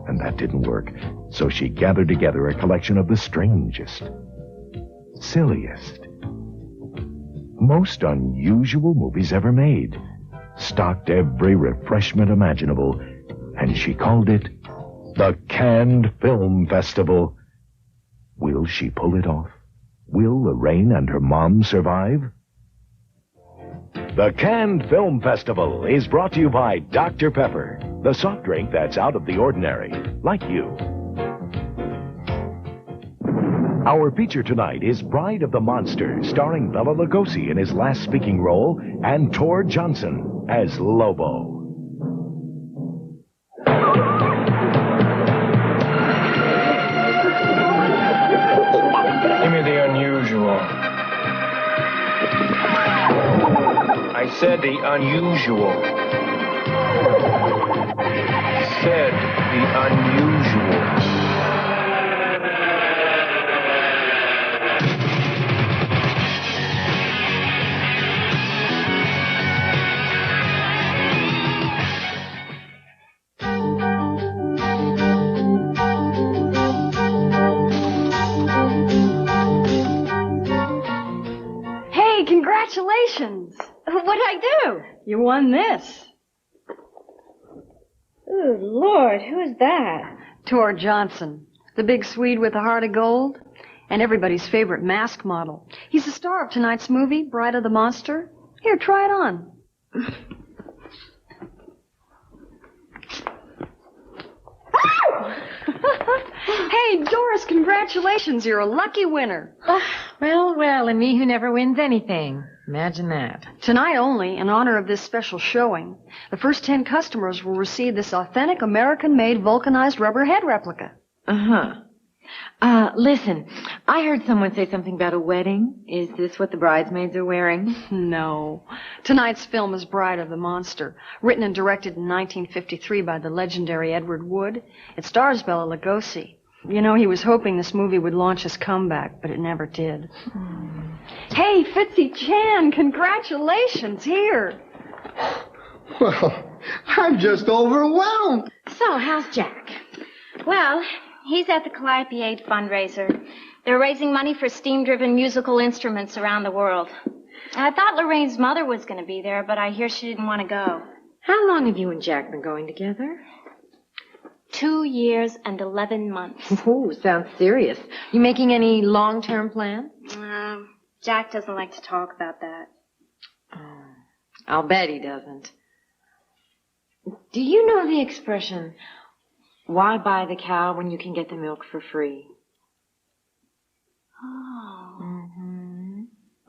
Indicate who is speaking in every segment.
Speaker 1: And that didn't work. So she gathered together a collection of the strangest, silliest, most unusual movies ever made, stocked every refreshment imaginable, and she called it the Canned Film Festival. Will she pull it off? Will Lorraine and her mom survive? The Canned Film Festival is brought to you by Dr. Pepper, the soft drink that's out of the ordinary, like you. Our feature tonight is Bride of the Monster, starring Bela Lugosi in his last speaking role, and Tor Johnson as Lobo.
Speaker 2: Give me the unusual. I said the unusual. Said the unusual.
Speaker 3: Hey, congratulations! What'd I do? You won this.
Speaker 4: Oh, Lord, who is that?
Speaker 3: Tor Johnson, the big Swede with a heart of gold, and everybody's favorite mask model. He's the star of tonight's movie, Bride of the Monster. Here, try it on. Hey, Doris, congratulations. You're a lucky winner.
Speaker 4: Well, and me who never wins anything. Imagine that.
Speaker 3: Tonight only, in honor of this special showing, the first 10 customers will receive this authentic American-made vulcanized rubber head replica.
Speaker 4: Uh-huh. Listen, I heard someone say something about a wedding. Is this what the bridesmaids are wearing?
Speaker 3: No. Tonight's film is Bride of the Monster, written and directed in 1953 by the legendary Edward Wood. It stars Bela Lugosi. You know, he was hoping this movie would launch his comeback, but it never did. Hey, Fitzy Chan, congratulations. Here.
Speaker 5: Well, I'm just overwhelmed.
Speaker 4: So, how's Jack?
Speaker 6: Well, he's at the Calliope Aid fundraiser. They're raising money for steam-driven musical instruments around the world. I thought Lorraine's mother was going to be there, but I hear she didn't want to go.
Speaker 4: How long have you and Jack been going together?
Speaker 6: 2 years and 11 months.
Speaker 4: Oh, sounds serious. You making any long-term plans?
Speaker 6: Jack doesn't like to talk about that.
Speaker 4: I'll bet he doesn't. Do you know the expression, why buy the cow when you can get the milk for free?
Speaker 6: Oh.
Speaker 4: Mm-hmm.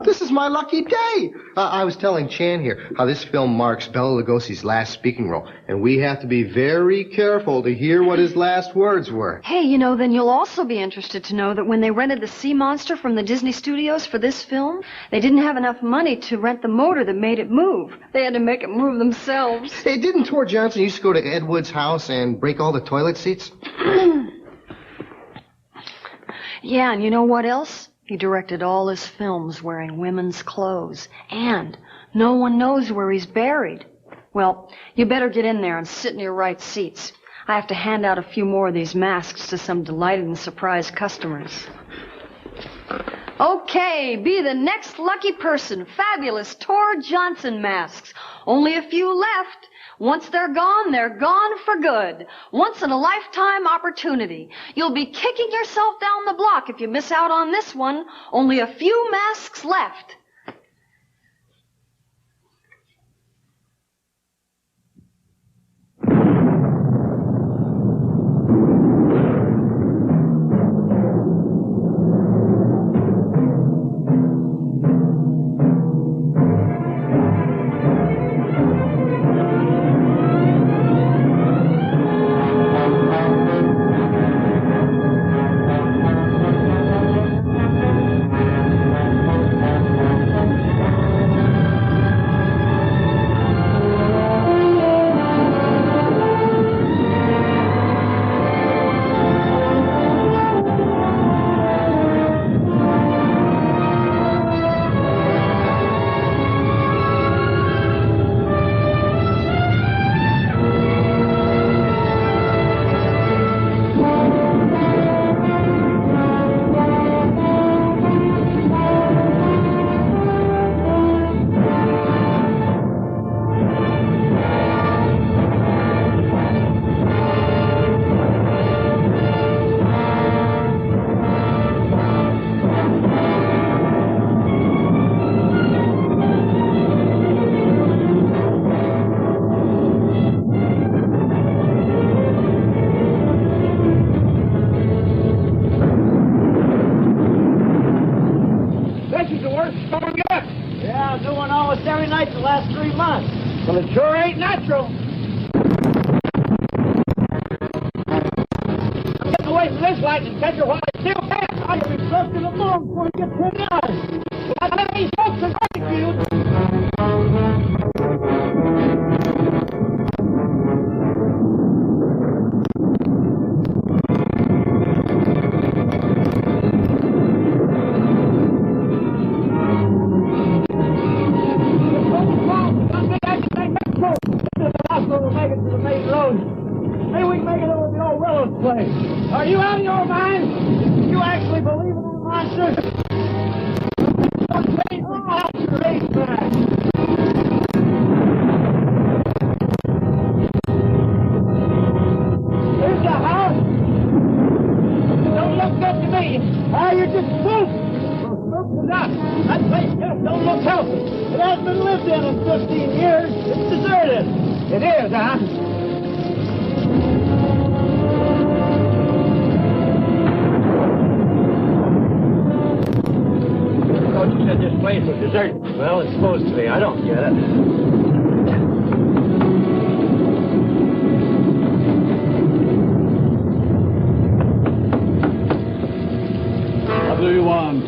Speaker 5: This is my lucky day. I was telling Chan here how this film marks Bela Lugosi's last speaking role, and we have to be very careful to hear what his last words were.
Speaker 3: Hey, you know, then you'll also be interested to know that when they rented the sea monster from the Disney Studios for this film, they didn't have enough money to rent the motor that made it move. They had to make it move themselves.
Speaker 5: Hey, didn't Tor Johnson used to go to Ed Wood's house and break all the toilet seats?
Speaker 3: Yeah, and you know what else? He directed all his films wearing women's clothes. And no one knows where he's buried. Well, you better get in there and sit in your right seats. I have to hand out a few more of these masks to some delighted and surprised customers. Okay, be the next lucky person. Fabulous Tor Johnson masks. Only a few left. Once they're gone for good. Once in a lifetime opportunity. You'll be kicking yourself down the block if you miss out on this one. Only a few masks left.
Speaker 7: Well, it sure ain't natural. I'm getting away from this lightning catcher while I still can. I'll be close to the moon before it gets to the eyes. But I these folks are ridiculed. Are you out of your mind? You actually believe in the monster? Here's the house. Don't look good to me. You're just spooked. Spooked enough. That place just don't look healthy. It hasn't been lived in 15 years. It's deserted. It is, huh? You said this place was deserted. Well, it's supposed to be. I don't get it.
Speaker 8: What do you want?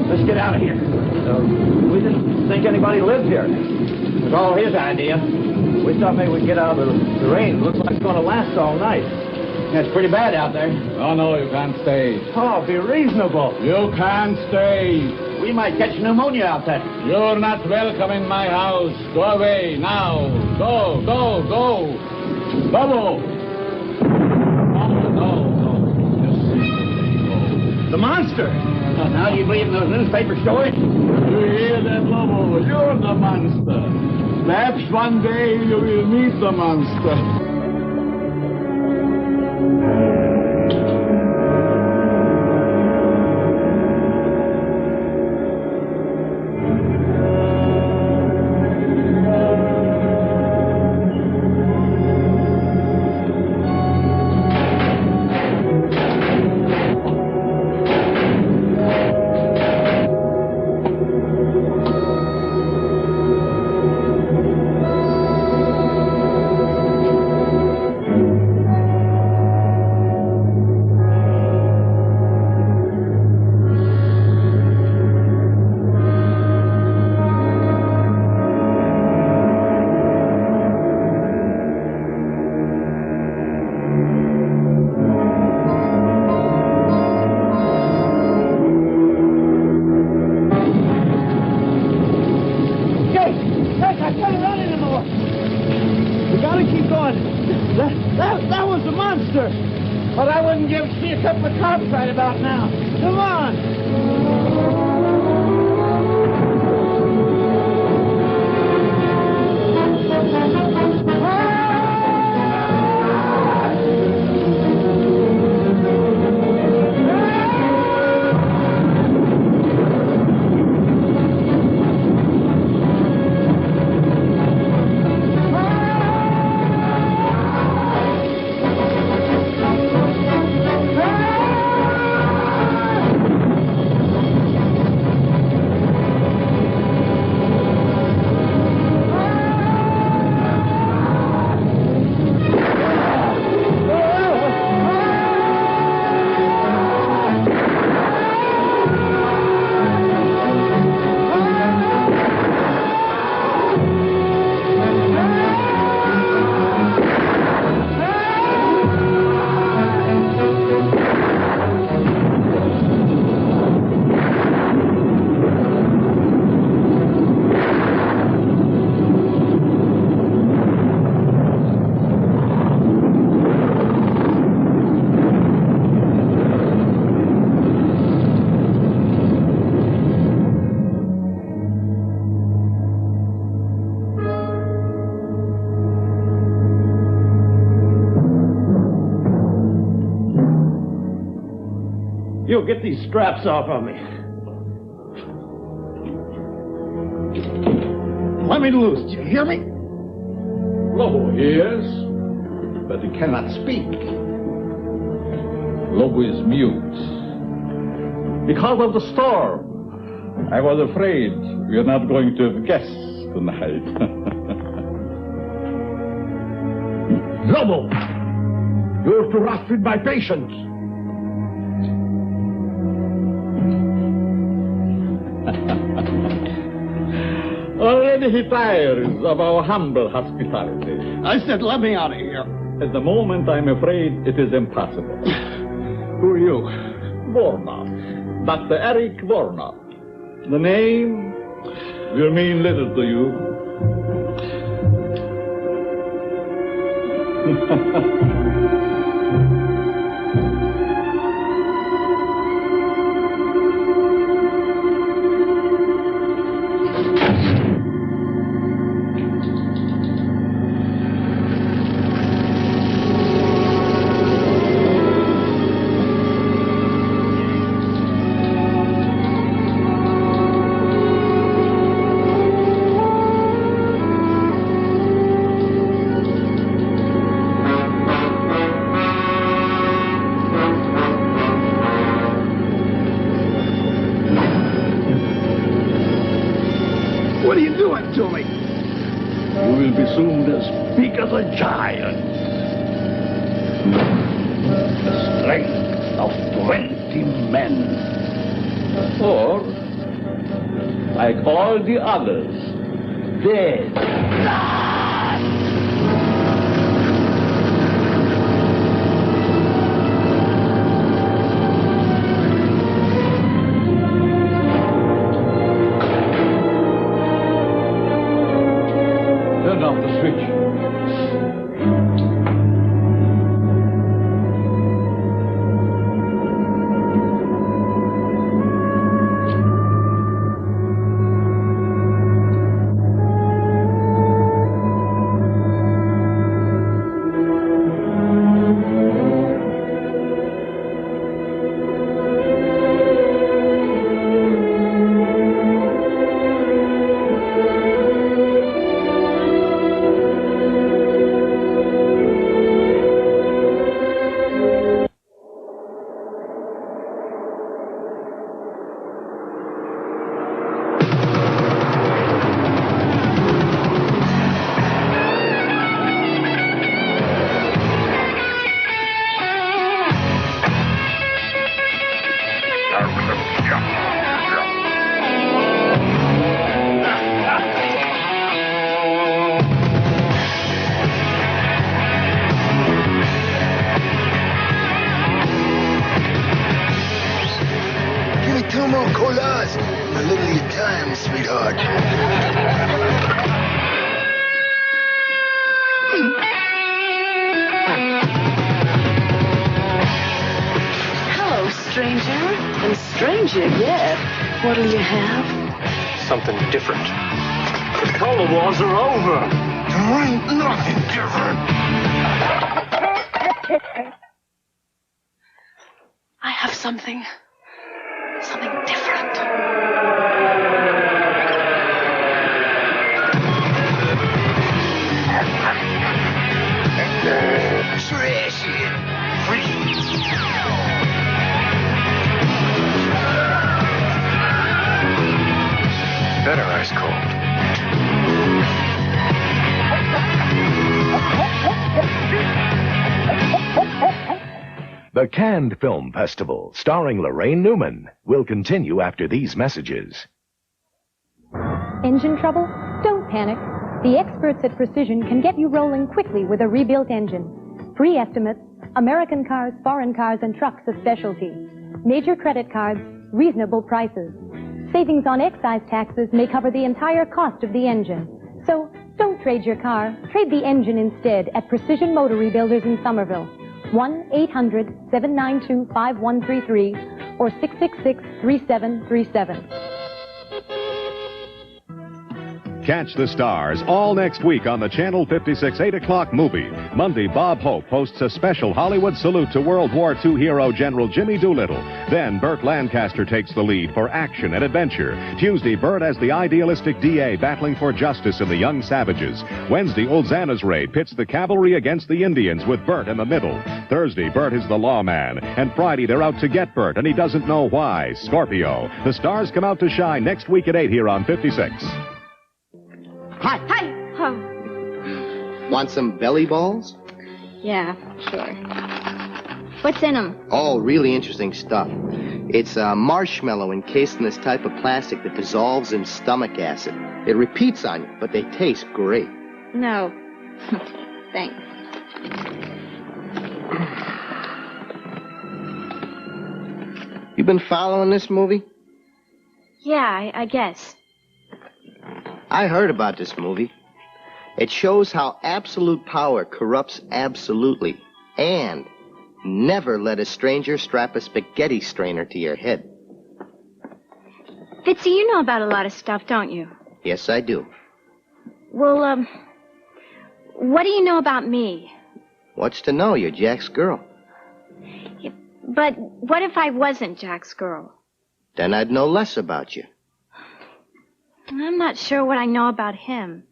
Speaker 7: Let's get out of here. We didn't think anybody lived here. It was all his idea. We thought maybe we'd get out of the rain. It looks like it's going to last all night. It's pretty bad out there.
Speaker 8: Oh, no, you can't stay.
Speaker 7: Oh, be reasonable.
Speaker 8: You can't stay.
Speaker 7: We might catch pneumonia out there.
Speaker 8: You're not welcome in my house. Go away now. Go, go, go. Bobo. No. Just
Speaker 7: The monster. Now do you believe in those newspaper stories?
Speaker 8: you hear that, Lobo? You're the monster. Perhaps one day you will meet the monster.
Speaker 7: That was the monster. But I wouldn't give see a couple of cops right about now. Come on. You get these straps off of me. Let me loose. Do you hear me?
Speaker 8: Lobo hears, but he cannot speak. Lobo is mute. Because of the storm. I was afraid we are not going to have guests tonight. Lobo! You're too rough with my patience. Already he tires of our humble hospitality.
Speaker 7: I said, let me out of here.
Speaker 8: At the moment, I'm afraid it is impossible.
Speaker 7: Who are you?
Speaker 8: Vornov. Dr. Eric Vornov. The name will mean little to you.
Speaker 7: What are you doing to me?
Speaker 8: You will be soon as big as a giant. The strength of 20 men. Or, like all the others, dead. Turn off the switch.
Speaker 9: Give me 2 more colas. A little of your time, sweetheart.
Speaker 10: Hello, stranger. And stranger yet. What'll you have?
Speaker 2: Something different. The color wars are over.
Speaker 9: There ain't nothing different.
Speaker 10: I have something different.
Speaker 9: Trash it.
Speaker 2: Better ice cold.
Speaker 1: The Cannes Film Festival, starring Lorraine Newman, will continue after these messages.
Speaker 11: Engine trouble? Don't panic. The experts at Precision can get you rolling quickly with a rebuilt engine. Free estimates, American cars, foreign cars, and trucks a specialty. Major credit cards, reasonable prices. Savings on excise taxes may cover the entire cost of the engine. So don't trade your car. Trade the engine instead at Precision Motor Rebuilders in Somerville. 1-800-792-5133 or 666-3737.
Speaker 12: Catch the stars all next week on the Channel 56 8 o'clock movie. Monday, Bob Hope hosts a special Hollywood salute to World War II hero General Jimmy Doolittle. Then Burt Lancaster takes the lead for action and adventure. Tuesday, Burt as the idealistic DA battling for justice in The Young Savages. Wednesday, Ulzana's raid pits the cavalry against the Indians with Burt in the middle. Thursday, Burt is the lawman. And Friday, they're out to get Burt, and he doesn't know why. Scorpio. The stars come out to shine next week at 8 here on 56.
Speaker 5: Hi.
Speaker 6: Hi.
Speaker 5: Want some belly balls?
Speaker 6: Yeah, sure. What's in them?
Speaker 5: Oh, really interesting stuff. It's a marshmallow encased in this type of plastic that dissolves in stomach acid. It repeats on you, but they taste great.
Speaker 6: No. Thanks.
Speaker 5: You been following this movie?
Speaker 6: Yeah, I guess.
Speaker 5: I heard about this movie. It shows how absolute power corrupts absolutely. And never let a stranger strap a spaghetti strainer to your head.
Speaker 6: Fitzy, you know about a lot of stuff, don't you?
Speaker 5: Yes, I do.
Speaker 6: Well, what do you know about me?
Speaker 5: What's to know? You're Jack's girl.
Speaker 6: But what if I wasn't Jack's girl?
Speaker 5: Then I'd know less about you.
Speaker 6: I'm not sure what I know about him.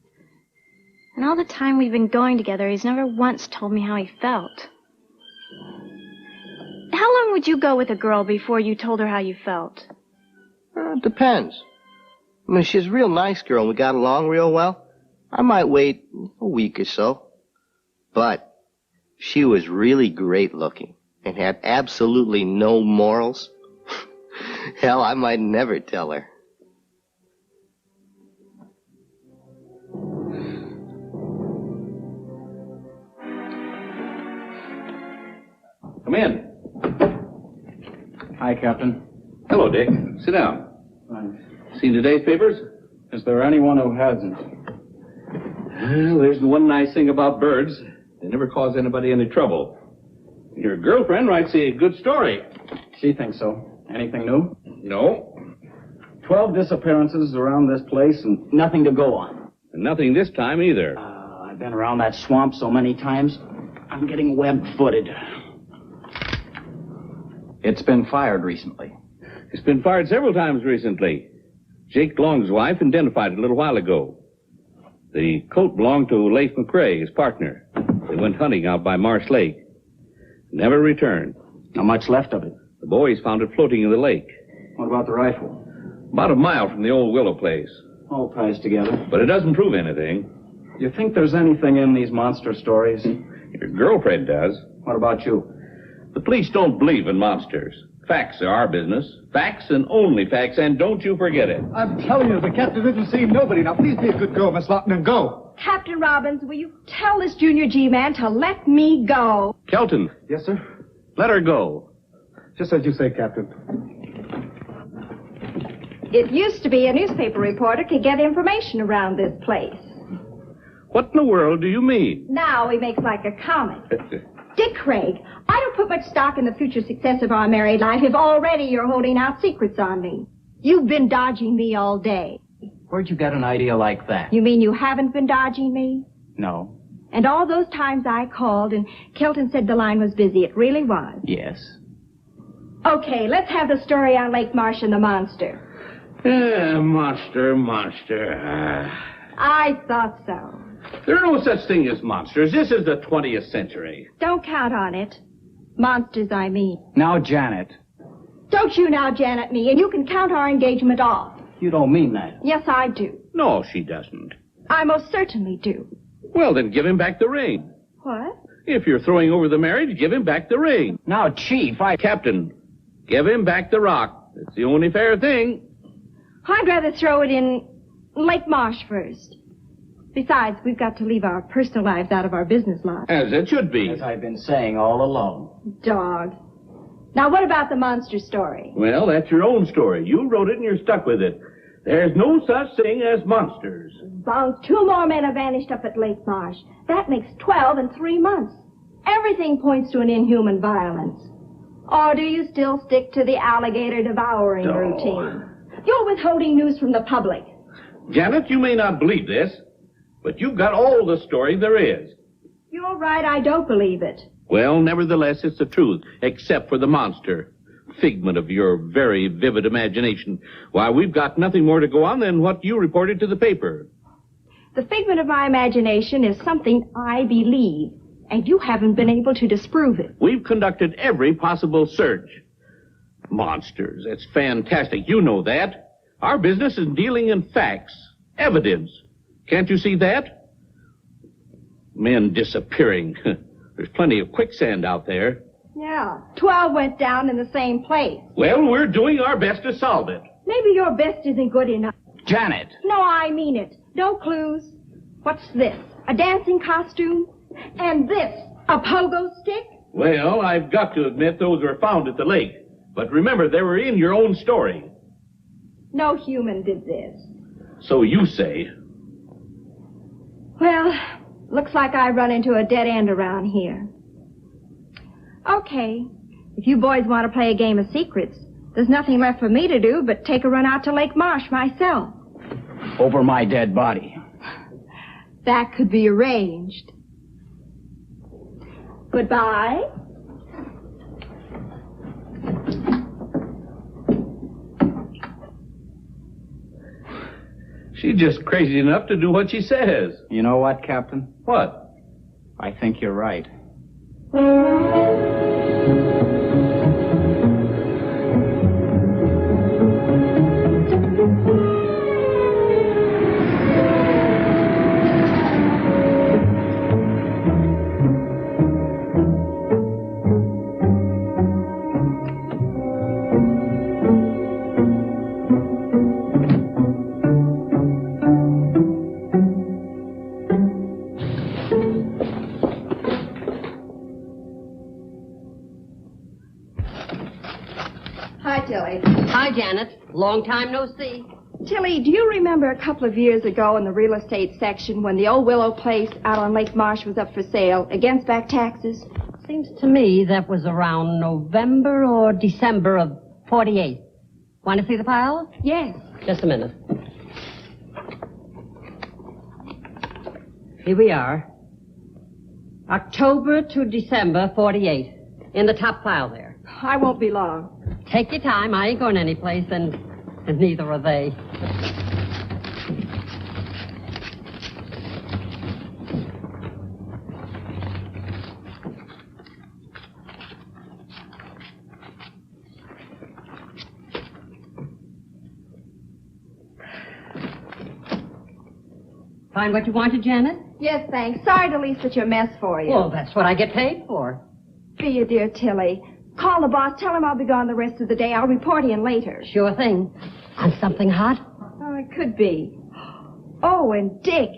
Speaker 6: And all the time we've been going together, he's never once told me how he felt. How long would you go with a girl before you told her how you felt?
Speaker 5: It depends. I mean, she's a real nice girl and we got along real well. I might wait a week or so. But she was really great looking and had absolutely no morals. Hell, I might never tell her.
Speaker 13: Come in.
Speaker 14: Hi, Captain.
Speaker 13: Hello, Dick. Sit down. Seen today's papers?
Speaker 14: Is there anyone who hasn't?
Speaker 13: Well, there's the one nice thing about birds. They never cause anybody any trouble. Your girlfriend writes a good story.
Speaker 14: She thinks so. Anything new?
Speaker 13: No.
Speaker 14: 12 disappearances around this place and nothing to go on.
Speaker 13: And nothing this time either.
Speaker 14: I've been around that swamp so many times, I'm getting web-footed. It's been fired recently.
Speaker 13: It's been fired several times recently. Jake Long's wife identified it a little while ago. The coat belonged to Leif McRae, his partner. They went hunting out by Marsh Lake. Never returned.
Speaker 14: Not much left of it.
Speaker 13: The boys found it floating in the lake.
Speaker 14: What about the rifle?
Speaker 13: About a mile from the old willow place.
Speaker 14: All ties together.
Speaker 13: But it doesn't prove anything.
Speaker 14: You think there's anything in these monster stories?
Speaker 13: Your girlfriend does.
Speaker 14: What about you?
Speaker 13: The police don't believe in monsters. Facts are our business. Facts and only facts, and don't you forget it.
Speaker 15: I'm telling you, the captain isn't seeing nobody. Now, please be a good girl, Miss Lawton, and go.
Speaker 16: Captain Robbins, will you tell this Junior G man to let me go?
Speaker 13: Kelton.
Speaker 15: Yes, sir?
Speaker 13: Let her go.
Speaker 15: Just as you say, Captain.
Speaker 16: It used to be a newspaper reporter could get information around this place.
Speaker 13: What in the world do you mean?
Speaker 16: Now he makes like a comic. Dick Craig, I don't put much stock in the future success of our married life if already you're holding out secrets on me. You've been dodging me all day.
Speaker 14: Where'd you get an idea like that?
Speaker 16: You mean you haven't been dodging me?
Speaker 14: No.
Speaker 16: And all those times I called and Kelton said the line was busy, it really was.
Speaker 14: Yes.
Speaker 16: Okay, let's have the story on Lake Marsh and the monster.
Speaker 13: Monster.
Speaker 16: I thought so.
Speaker 13: There are no such thing as monsters. This is the 20th century.
Speaker 16: Don't count on it. Monsters, I mean.
Speaker 14: Now, Janet.
Speaker 16: Don't you now Janet me, and you can count our engagement off.
Speaker 14: You don't mean that.
Speaker 16: Yes, I do.
Speaker 13: No, she doesn't.
Speaker 16: I most certainly do.
Speaker 13: Well, then give him back the ring.
Speaker 16: What?
Speaker 13: If you're throwing over the marriage, give him back the ring.
Speaker 14: Now, Chief,
Speaker 13: Captain, give him back the rock. It's the only fair thing.
Speaker 16: I'd rather throw it in Lake Marsh first. Besides, we've got to leave our personal lives out of our business lives.
Speaker 13: As it should be.
Speaker 14: As I've been saying all along.
Speaker 16: Dog. Now, what about the monster story?
Speaker 13: Well, that's your own story. You wrote it and you're stuck with it. There's no such thing as monsters.
Speaker 16: Bones, 2 more men have vanished up at Lake Marsh. That makes 12 in 3 months. Everything points to an inhuman violence. Or do you still stick to the alligator devouring routine? You're withholding news from the public.
Speaker 13: Janet, you may not believe this, but you've got all the story there is.
Speaker 16: You're right, I don't believe it.
Speaker 13: Well, nevertheless, it's the truth, except for the monster. Figment of your very vivid imagination. Why, we've got nothing more to go on than what you reported to the paper.
Speaker 16: The figment of my imagination is something I believe, and you haven't been able to disprove it.
Speaker 13: We've conducted every possible search. Monsters, that's fantastic. You know that. Our business is dealing in facts, evidence. Can't you see that? Men disappearing. There's plenty of quicksand out there.
Speaker 16: Yeah, 12 went down in the same place.
Speaker 13: Well, we're doing our best to solve it.
Speaker 16: Maybe your best isn't good enough.
Speaker 14: Janet.
Speaker 16: No, I mean it. No clues. What's this? A dancing costume? And this, a pogo stick?
Speaker 13: Well, I've got to admit those were found at the lake. But remember, they were in your own story.
Speaker 16: No human did this.
Speaker 13: So you say.
Speaker 16: Well, looks like I run into a dead end around here. Okay, if you boys want to play a game of secrets, there's nothing left for me to do but take a run out to Lake Marsh myself.
Speaker 14: Over my dead body.
Speaker 16: That could be arranged. Goodbye.
Speaker 13: She's just crazy enough to do what she says.
Speaker 14: You know what, Captain?
Speaker 13: What?
Speaker 14: I think you're right.
Speaker 17: Hi, Janet. Long time no see.
Speaker 16: Tilly, do you remember a couple of years ago in the real estate section when the old Willow place out on Lake Marsh was up for sale against back taxes?
Speaker 17: Seems to me that was around November or December of 48. Want to see the file?
Speaker 16: Yes.
Speaker 17: Just a minute. Here we are. October to December 48. In the top file there.
Speaker 16: I won't be long.
Speaker 17: Take your time. I ain't going anyplace, and neither are they. Find what you wanted, Janet?
Speaker 16: Yes, thanks. Sorry to leave such a mess for you.
Speaker 17: Well, that's what I get paid for.
Speaker 16: Be you, dear Tilly. Call the boss. Tell him I'll be gone the rest of the day. I'll report in later.
Speaker 17: Sure thing. On something hot?
Speaker 16: Oh, it could be. Oh, and Dick.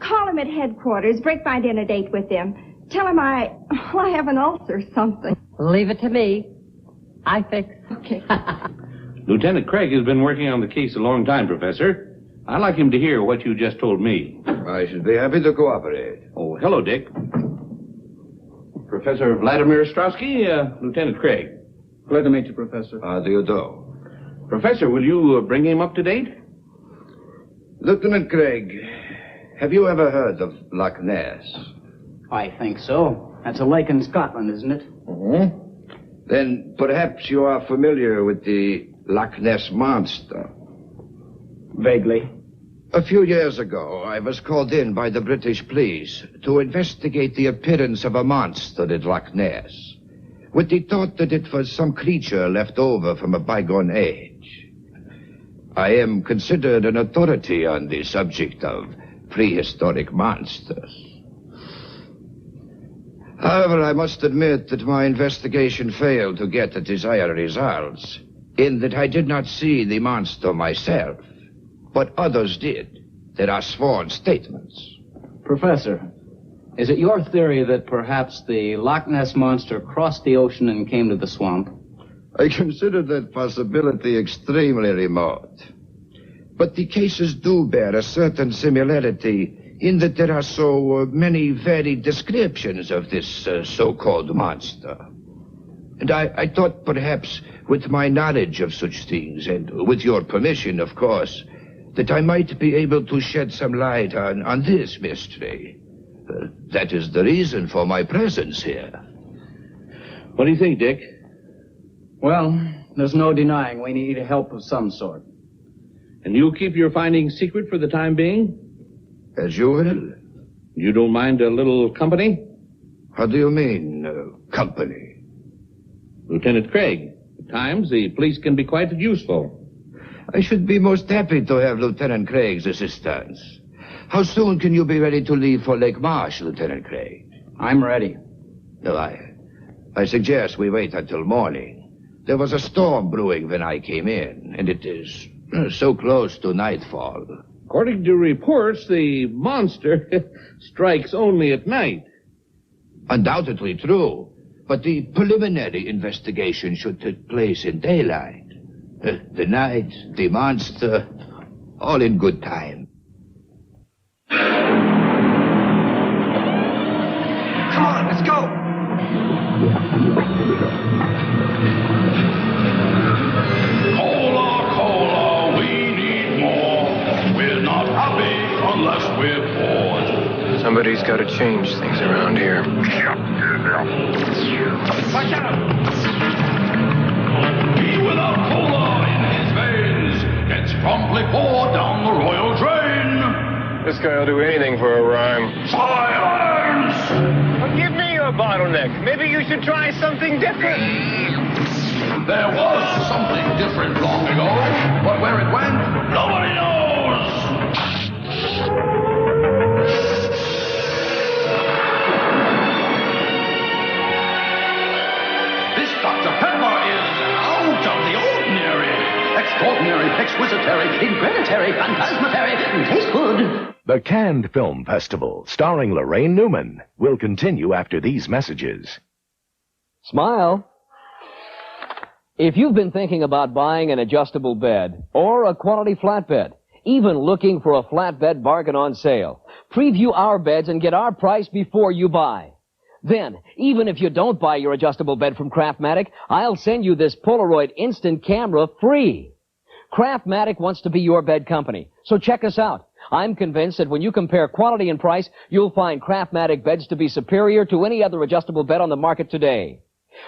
Speaker 16: Call him at headquarters. Break my dinner date with him. Tell him I have an ulcer or something.
Speaker 17: Leave it to me. I fix.
Speaker 16: Okay.
Speaker 13: Lieutenant Craig has been working on the case a long time, Professor. I'd like him to hear what you just told me.
Speaker 18: I should be happy to cooperate.
Speaker 13: Oh, hello, Dick. Professor Vladimir Ostrowski, Lieutenant Craig.
Speaker 14: Glad to meet you, Professor.
Speaker 18: How do you do?
Speaker 13: Professor, will you bring him up to date?
Speaker 18: Lieutenant Craig, have you ever heard of Loch Ness?
Speaker 14: I think so. That's a lake in Scotland, isn't it?
Speaker 18: Mm-hmm. Then perhaps you are familiar with the Loch Ness Monster.
Speaker 14: Vaguely.
Speaker 18: A few years ago, I was called in by the British police to investigate the appearance of a monster at Loch Ness, with the thought that it was some creature left over from a bygone age. I am considered an authority on the subject of prehistoric monsters. However, I must admit that my investigation failed to get the desired results, in that I did not see the monster myself. But others did. There are sworn statements.
Speaker 14: Professor, is it your theory that perhaps the Loch Ness Monster crossed the ocean and came to the swamp?
Speaker 18: I consider that possibility extremely remote. But the cases do bear a certain similarity in that there are so many varied descriptions of this so-called monster. And I thought perhaps with my knowledge of such things, and with your permission, of course, that I might be able to shed some light on this mystery. That is the reason for my presence here.
Speaker 13: What do you think, Dick?
Speaker 14: Well, there's no denying we need help of some sort.
Speaker 13: And you'll keep your findings secret for the time being?
Speaker 18: As you will.
Speaker 13: You don't mind a little company?
Speaker 18: How do you mean, company?
Speaker 13: Lieutenant Craig, at times the police can be quite useful.
Speaker 18: I should be most happy to have Lieutenant Craig's assistance. How soon can you be ready to leave for Lake Marsh, Lieutenant Craig?
Speaker 14: I'm ready.
Speaker 18: No, I suggest we wait until morning. There was a storm brewing when I came in, and it is so close to nightfall.
Speaker 13: According to reports, the monster strikes only at night.
Speaker 18: Undoubtedly true, but the preliminary investigation should take place in daylight. The night, the monster, all in good time.
Speaker 9: Come on, let's go.
Speaker 19: Cola, we need more. We're not happy unless we're bored.
Speaker 2: Somebody's got to change things around here.
Speaker 19: Watch out! He without cola in his veins gets promptly poured down the royal drain.
Speaker 2: This guy will do anything for a rhyme.
Speaker 19: Silence!
Speaker 2: Well, give me your bottleneck. Maybe you should try something different.
Speaker 19: There was something different long ago, but where it went, nobody knows. This Dr. Pepper is out of the ordinary. Extraordinary, exquisitary, increditary, phantasmatary, taste good.
Speaker 1: The Cannes Film Festival, starring Lorraine Newman, will continue after these messages.
Speaker 20: Smile. If you've been thinking about buying an adjustable bed or a quality flatbed, even looking for a flatbed bargain on sale, preview our beds and get our price before you buy. Then, even if you don't buy your adjustable bed from Craftmatic, I'll send you this Polaroid instant camera free. Craftmatic wants to be your bed company, so check us out. I'm convinced that when you compare quality and price, you'll find Craftmatic beds to be superior to any other adjustable bed on the market today.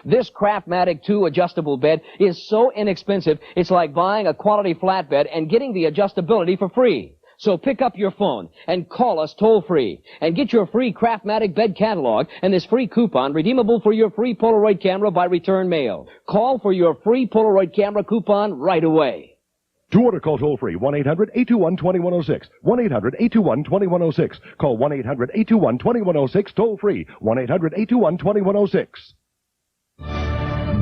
Speaker 20: This Craftmatic 2 adjustable bed is so inexpensive, it's like buying a quality flatbed and getting the adjustability for free. So pick up your phone and call us toll-free and get your free Craftmatic bed catalog and this free coupon redeemable for your free Polaroid camera by return mail. Call for your free Polaroid camera coupon right away.
Speaker 12: To order, call toll-free 1-800-821-2106. 1-800-821-2106. Call 1-800-821-2106 toll-free. 1-800-821-2106.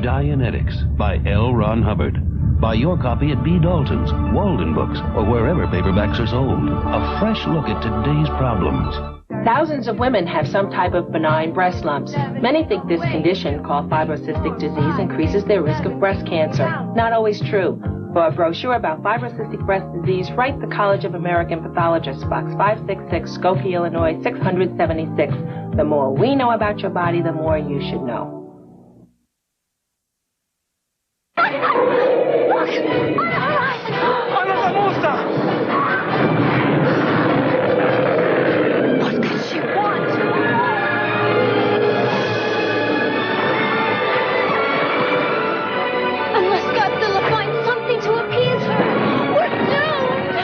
Speaker 21: Dianetics by L. Ron Hubbard. Buy your copy at B. Dalton's, Walden Books, or wherever paperbacks are sold. A fresh look at today's problems.
Speaker 22: Thousands of women have some type of benign breast lumps. Many think this condition, called fibrocystic disease, increases their risk of breast cancer. Not always true. For a brochure about fibrocystic breast disease, write the College of American Pathologists, Box 566, Skokie, Illinois, 676. The more we know about your body, the more you should know.
Speaker 7: What could she want?
Speaker 6: Unless Godzilla finds something to appease her, we're doomed!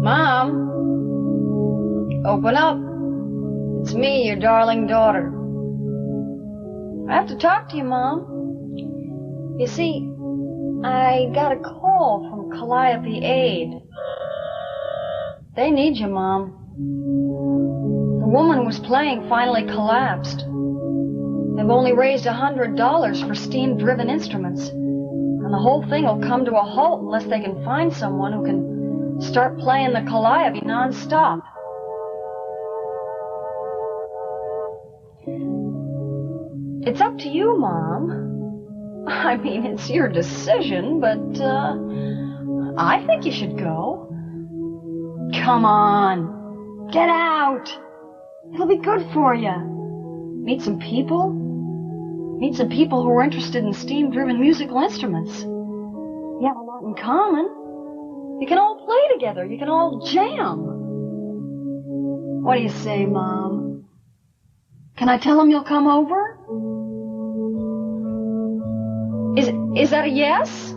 Speaker 3: Mom? Open up. It's me, your darling daughter. I have to talk to you, Mom. You see, I got a call from Calliope Aid. They need you, Mom. The woman who was playing finally collapsed. They've only raised $100 for steam-driven instruments. And the whole thing will come to a halt unless they can find someone who can start playing the Calliope non-stop. It's up to you, Mom. I mean, it's your decision, but, I think you should go. Come on. Get out. It'll be good for you. Meet some people. Meet some people who are interested in steam-driven musical instruments. You have a lot in common. You can all play together. You can all jam. What do you say, Mom? Can I tell them you'll come over? Is that a yes?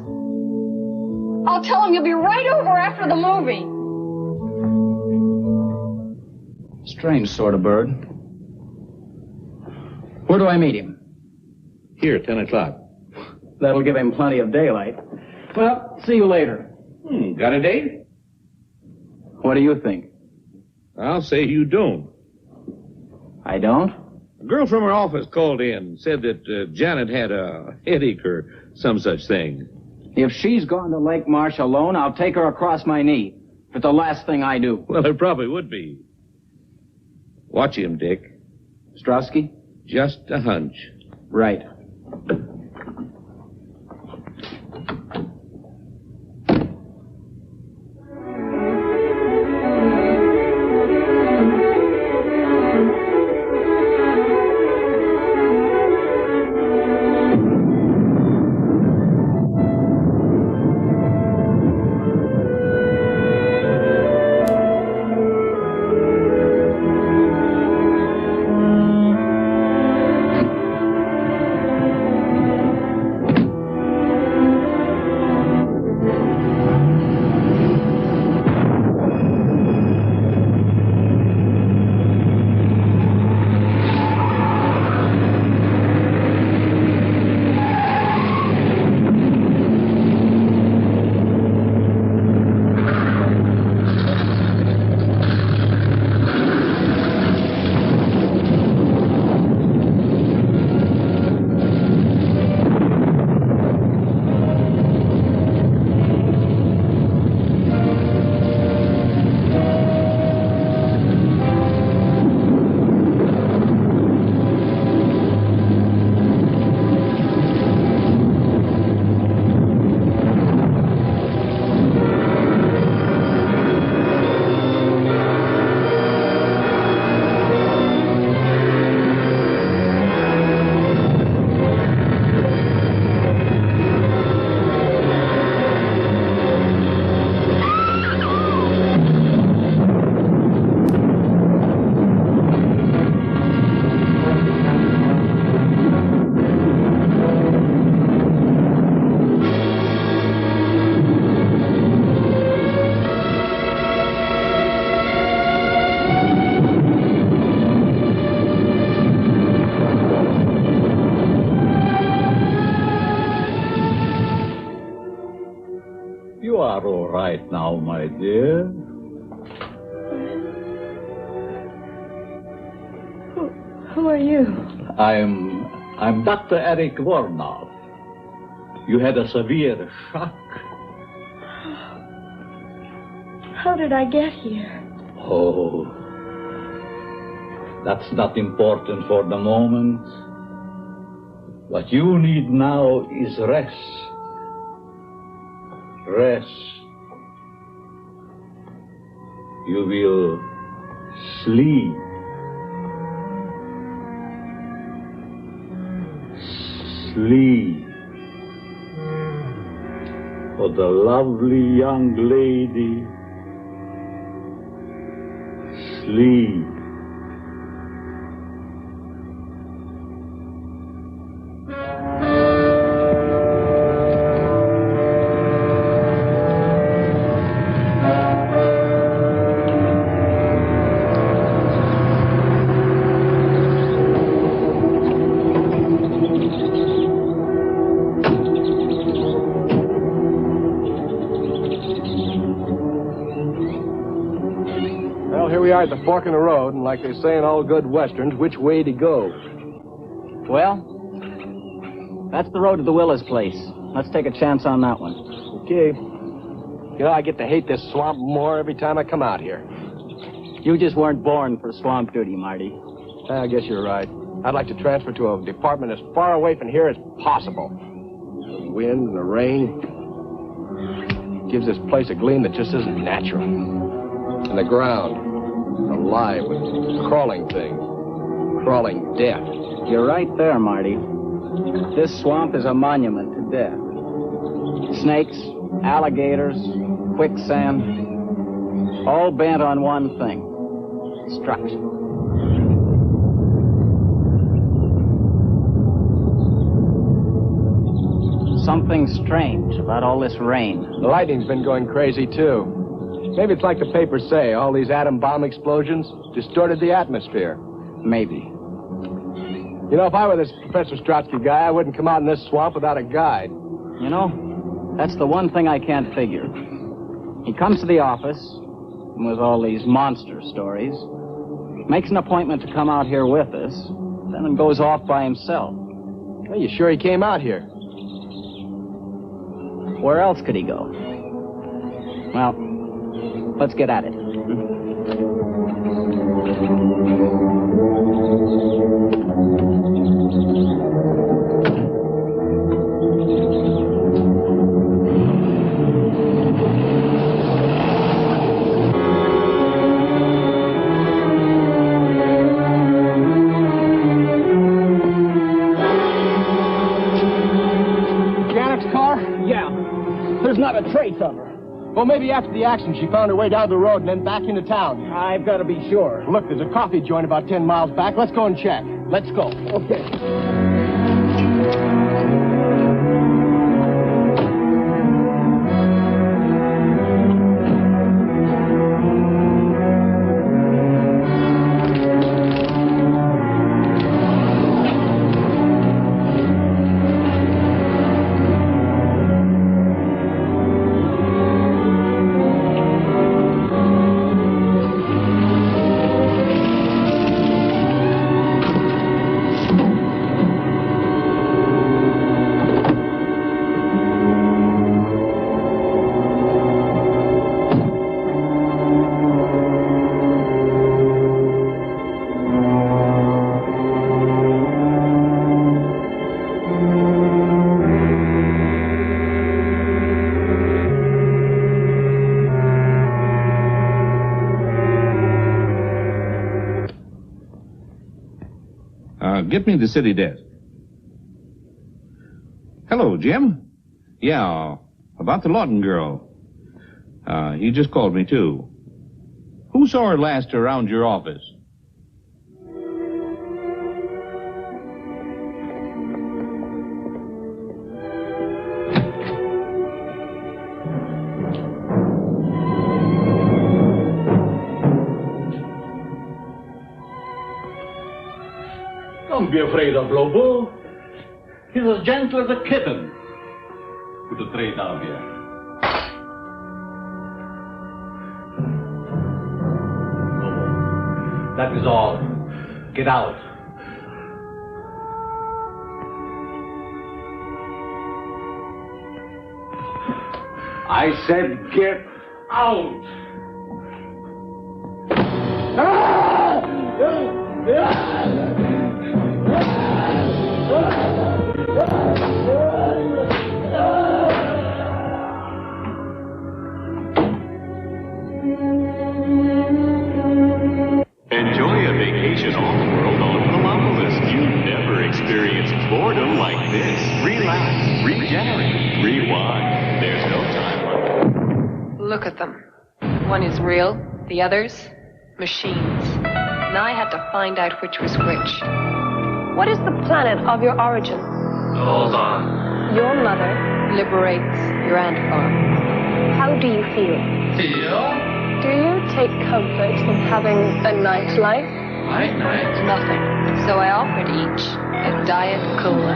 Speaker 3: I'll tell them you'll be right over after the movie.
Speaker 14: Strange sort of bird. Where do I meet him?
Speaker 13: Here, 10 o'clock.
Speaker 14: That'll give him plenty of daylight. Well, see you later.
Speaker 13: Got a date?
Speaker 14: What do you think?
Speaker 13: I'll say you don't.
Speaker 14: I don't?
Speaker 13: A girl from her office called in, said that Janet had a headache or some such thing.
Speaker 14: If she's gone to Lake Marsh alone, I'll take her across my knee. It's the last thing I do.
Speaker 13: Well, it probably would be. Watch him, Dick.
Speaker 14: Strowski?
Speaker 13: Just a hunch.
Speaker 14: Right.
Speaker 4: You are all right now, my dear.
Speaker 10: Who are you?
Speaker 4: I'm Dr. Eric Vornov. You had a severe shock.
Speaker 10: How did I get here?
Speaker 4: Oh, that's not important for the moment. What you need now is rest. Rest. You will sleep. Sleep. For the lovely young lady. Sleep.
Speaker 8: At the fork in the road, and like they say in all good westerns, which way to go?
Speaker 14: Well, that's the road to the Willis place. Let's take a chance on that one.
Speaker 8: Okay. You know, I get to hate this swamp more every time I come out here.
Speaker 14: You just weren't born for swamp duty, Marty.
Speaker 8: I guess you're right. I'd like to transfer to a department as far away from here as possible. The wind and the rain gives this place a gleam that just isn't natural. And the ground, alive with crawling things, crawling death.
Speaker 14: You're right there, Marty. This swamp is a monument to death. Snakes, alligators, quicksand, all bent on one thing: destruction. Something strange about all this rain.
Speaker 8: The lightning's been going crazy, too. Maybe it's like the papers say, all these atom bomb explosions distorted the atmosphere.
Speaker 14: Maybe.
Speaker 8: You know, if I were this Professor Strotsky guy, I wouldn't come out in this swamp without a guide.
Speaker 14: You know, that's the one thing I can't figure. He comes to the office with all these monster stories, makes an appointment to come out here with us, then goes off by himself.
Speaker 8: Are you sure he came out here?
Speaker 14: Where else could he go? Well, let's get at it.
Speaker 8: Janet's car?
Speaker 14: Yeah. There's not a trace of her.
Speaker 8: Well, maybe after the accident, she found her way down the road and then back into town.
Speaker 14: I've got to be sure.
Speaker 8: Look, there's a coffee joint about 10 miles back. Let's go and check. Let's go.
Speaker 14: Okay.
Speaker 13: Get me the city desk. Hello, Jim. Yeah, about the Lawton girl. He just called me, too. Who saw her last around your office?
Speaker 4: Don't be afraid of Lobo. He's as gentle as a kitten. Put the tray down here. Lobo, that is all. Get out. I said get out.
Speaker 5: Enjoy a vacation off-world on Columbus. You never experienced boredom like this. Relax, regenerate, rewind. There's no time like it.
Speaker 11: Look at them. One is real, the others, machines. And I had to find out which was which.
Speaker 23: What is the planet of your origin?
Speaker 5: Hold on.
Speaker 23: Your mother
Speaker 11: liberates your ant farm.
Speaker 23: How do you feel?
Speaker 5: Feel?
Speaker 23: Do you take comfort in having a nightlife?
Speaker 5: Night?
Speaker 11: Nothing. So I offered each a Diet Cola.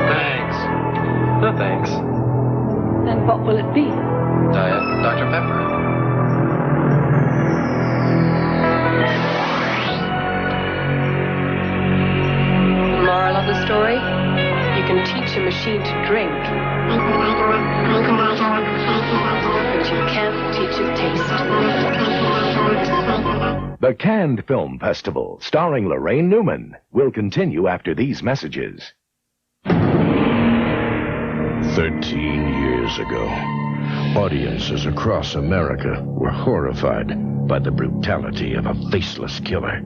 Speaker 5: Thanks. No thanks.
Speaker 23: Then what will it be?
Speaker 5: Diet Dr. Pepper.
Speaker 11: The moral of the story? You can teach a machine to drink, but you can't teach it taste.
Speaker 1: The Cannes Film Festival, starring Lorraine Newman, will continue after these messages.
Speaker 18: 13 years ago, audiences across America were horrified by the brutality of a faceless killer.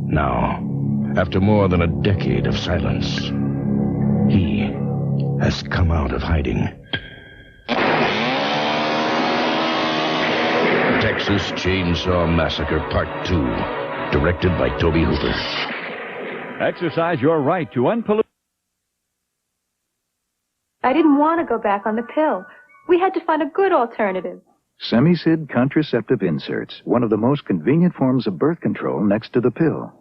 Speaker 18: Now, after more than a decade of silence, he has come out of hiding. Texas Chainsaw Massacre Part 2, directed by Tobe Hooper.
Speaker 24: Exercise your right to unpolluted.
Speaker 23: I didn't want to go back on the pill. We had to find a good alternative.
Speaker 25: Semisid contraceptive inserts, one of the most convenient forms of birth control next to the pill.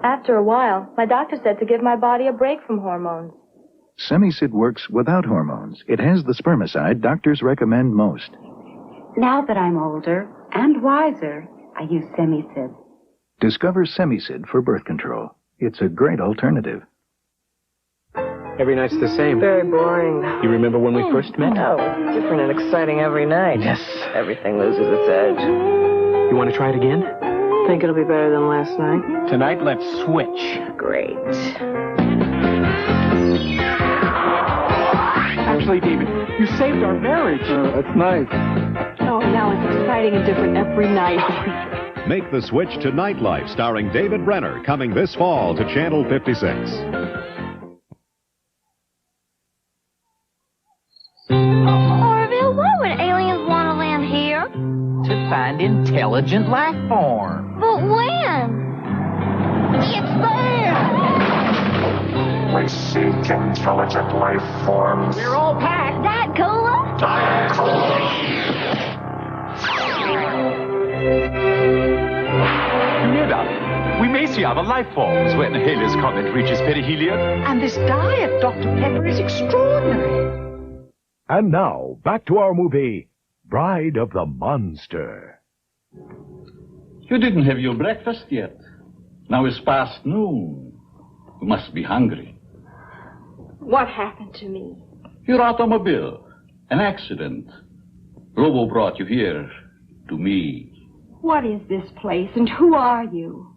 Speaker 23: After a while, my doctor said to give my body a break from hormones.
Speaker 9: Semisid works without hormones. It has the spermicide doctors recommend most.
Speaker 15: Now that I'm older and wiser, I use Semisid.
Speaker 9: Discover Semisid for birth control. It's a great alternative.
Speaker 2: Every night's the same.
Speaker 16: Very boring.
Speaker 2: You remember when we first met?
Speaker 16: Oh, it's different and exciting every night.
Speaker 2: Yes.
Speaker 16: Everything loses its edge.
Speaker 2: You want to try it again?
Speaker 16: Think it'll be better than last night?
Speaker 2: Tonight, let's switch.
Speaker 16: Great.
Speaker 2: Actually, David, you saved our marriage.
Speaker 8: That's nice.
Speaker 23: Oh, now it's exciting and different every night.
Speaker 12: Make the switch to Nightlife, starring David Brenner, coming this fall to Channel 56.
Speaker 6: Orville, why would aliens want to land here?
Speaker 17: To find intelligent life forms.
Speaker 6: But when? It's there!
Speaker 5: We seek intelligent life forms.
Speaker 6: We're all packed. Diet Cola?
Speaker 5: Diet Cola.
Speaker 25: You hear that? We may see other life forms when Halley's Comet reaches perihelion.
Speaker 17: And this diet, Dr. Pepper, is extraordinary.
Speaker 1: And now, back to our movie, Bride of the Monster.
Speaker 4: You didn't have your breakfast yet. Now it's past noon. You must be hungry.
Speaker 3: What happened to me?
Speaker 4: Your automobile. An accident. Lobo brought you here. To me.
Speaker 3: What is this place and who are you?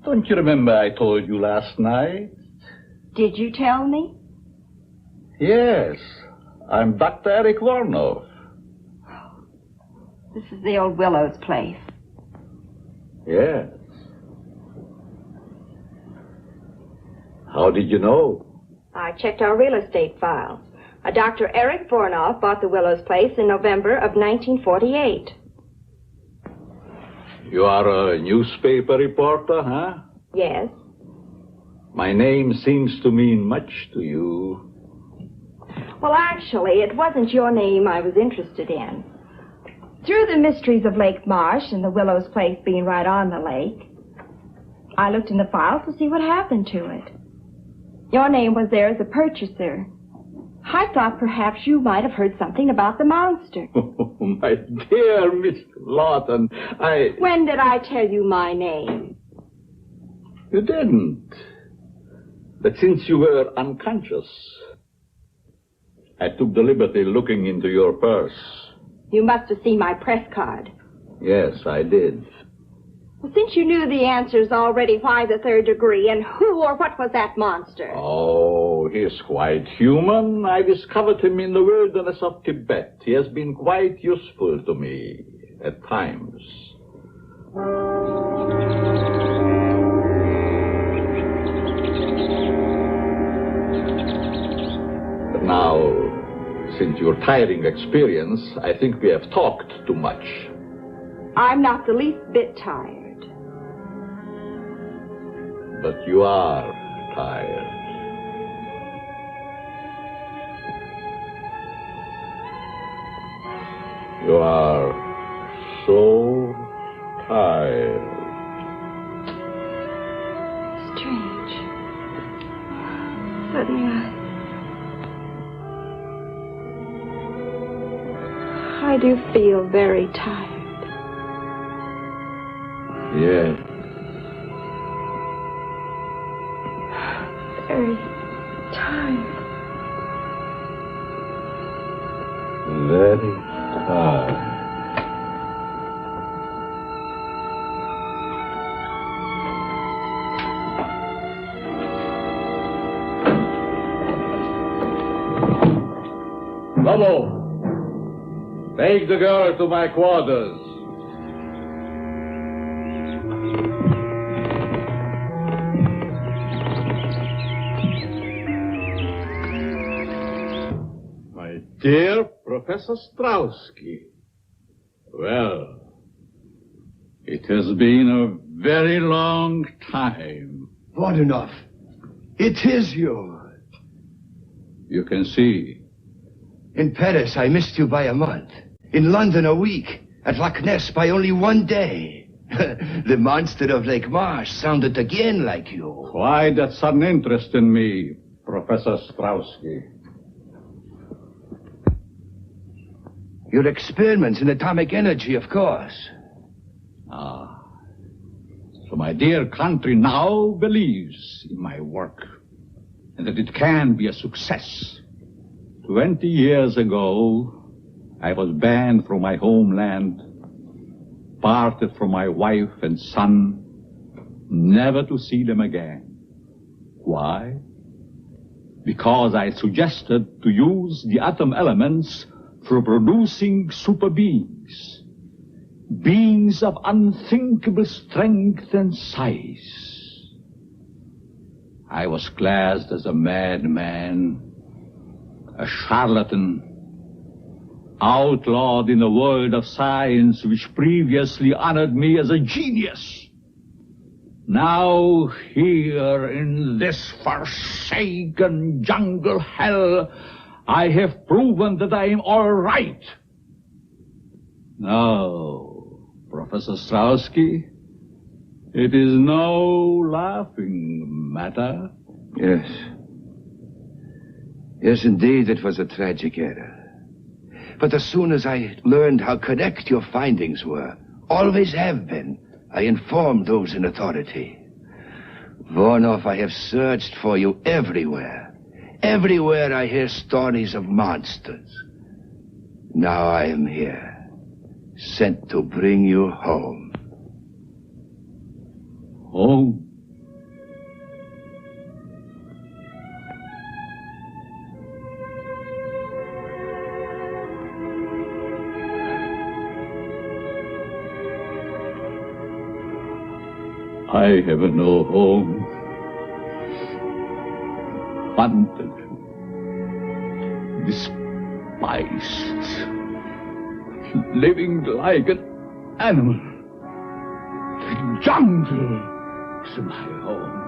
Speaker 4: Don't you remember I told you last night?
Speaker 3: Did you tell me?
Speaker 4: Yes. I'm Dr. Eric Vornov.
Speaker 3: This is the old Willows place.
Speaker 4: Yes. How did you know?
Speaker 3: I checked our real estate files. A Dr. Eric Vornov bought the Willows place in November of 1948.
Speaker 4: You are a newspaper reporter, huh?
Speaker 3: Yes.
Speaker 4: My name seems to mean much to you.
Speaker 3: Well, actually, it wasn't your name I was interested in. Through the mysteries of Lake Marsh and the Willows place being right on the lake, I looked in the files to see what happened to it. Your name was there as a purchaser. I thought perhaps you might have heard something about the monster.
Speaker 4: Oh, my dear Miss Lawton,
Speaker 3: When did I tell you my name?
Speaker 4: You didn't. But since you were unconscious, I took the liberty looking into your purse.
Speaker 3: You must have seen my press card.
Speaker 4: Yes, I did.
Speaker 3: Well, since you knew the answers already, why the third degree, and who or what was that monster?
Speaker 4: Oh, he's quite human. I discovered him in the wilderness of Tibet. He has been quite useful to me at times. But now, since your tiring experience, I think we have talked too much.
Speaker 3: I'm not the least bit tired.
Speaker 4: But you are tired. You are so tired.
Speaker 3: Strange. Suddenly I do feel very tired.
Speaker 4: Yes.
Speaker 3: Very tired.
Speaker 4: Very tired. Lobo, take the girl to my quarters. Dear Professor Strowski, well, it has been a very long time.
Speaker 18: Vornov, it is you.
Speaker 4: You can see.
Speaker 18: In Paris, I missed you by a month. In London, a week. At Loch Ness, by only one day. The monster of Lake Marsh sounded again like you.
Speaker 4: Why that sudden interest in me, Professor Strowski?
Speaker 18: Your experiments in atomic energy, of course.
Speaker 4: Ah. So my dear country now believes in my work and that it can be a success. 20 years ago, I was banned from my homeland, parted from my wife and son, never to see them again. Why? Because I suggested to use the atom elements for producing super beings. Beings of unthinkable strength and size. I was classed as a madman, a charlatan, outlawed in the world of science which previously honored me as a genius. Now, here in this forsaken jungle hell, I have proven that I am all right. Now, Professor Strowski, it is no laughing matter.
Speaker 18: Yes. Yes, indeed, it was a tragic error. But as soon as I learned how correct your findings were, always have been, I informed those in authority. Vornov, I have searched for you everywhere. Everywhere I hear stories of monsters. Now I am here, sent to bring you home.
Speaker 4: Home? I have no home. Hunted, despised, living like an animal. The jungle is my home.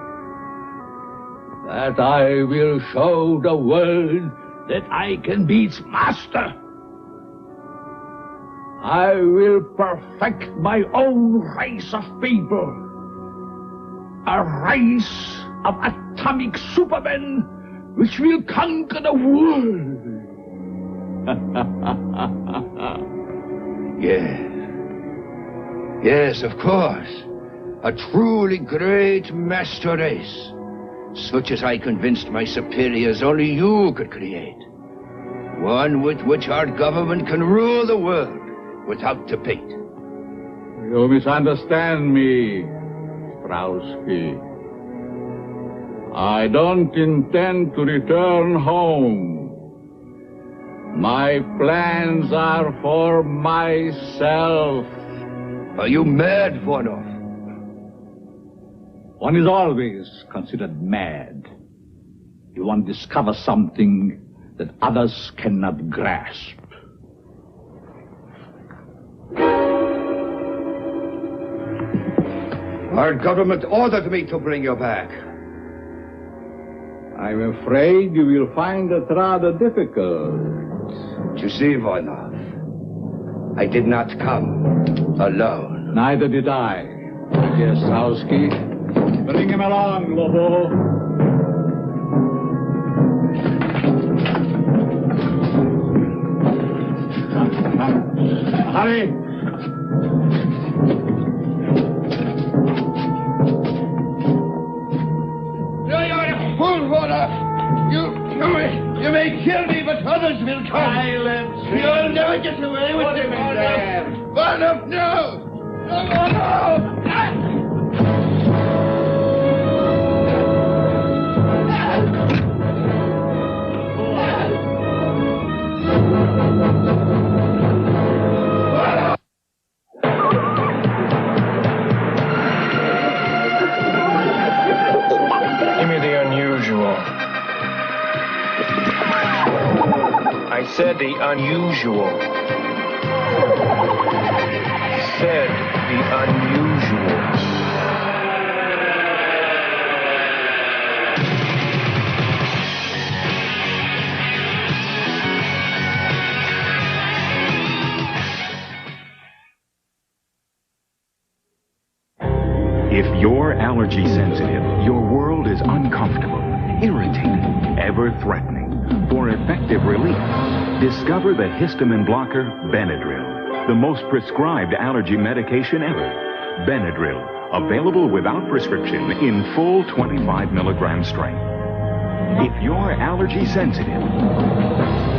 Speaker 4: That I will show the world that I can be its master. I will perfect my own race of people. A race of atomic supermen which will conquer the world.
Speaker 18: Yes. Yes, of course. A truly great master race. Such as I convinced my superiors only you could create. One with which our government can rule the world without debate.
Speaker 4: You misunderstand me, Strowski. I don't intend to return home. My plans are for myself.
Speaker 18: Are you mad, Vornov?
Speaker 4: One is always considered mad. You want to discover something that others cannot grasp.
Speaker 18: Our government ordered me to bring you back.
Speaker 4: I'm afraid you will find it rather difficult.
Speaker 18: You see, Vornov, I did not come alone.
Speaker 4: Neither did I. Dear Strowski, bring him along, Lobo. Hurry!
Speaker 18: You may kill me, but others will come.
Speaker 4: Silence!
Speaker 18: You'll never get away with it, Vornov. Vornov, no! No, no!
Speaker 2: Give me the unusual. I said the unusual. Said the unusual.
Speaker 7: If you're allergy sensitive, your world is uncomfortable, irritating, ever threatening. For effective relief, discover the histamine blocker Benadryl, the most prescribed allergy medication ever. Benadryl, available without prescription in full 25 milligram strength. If you're allergy sensitive,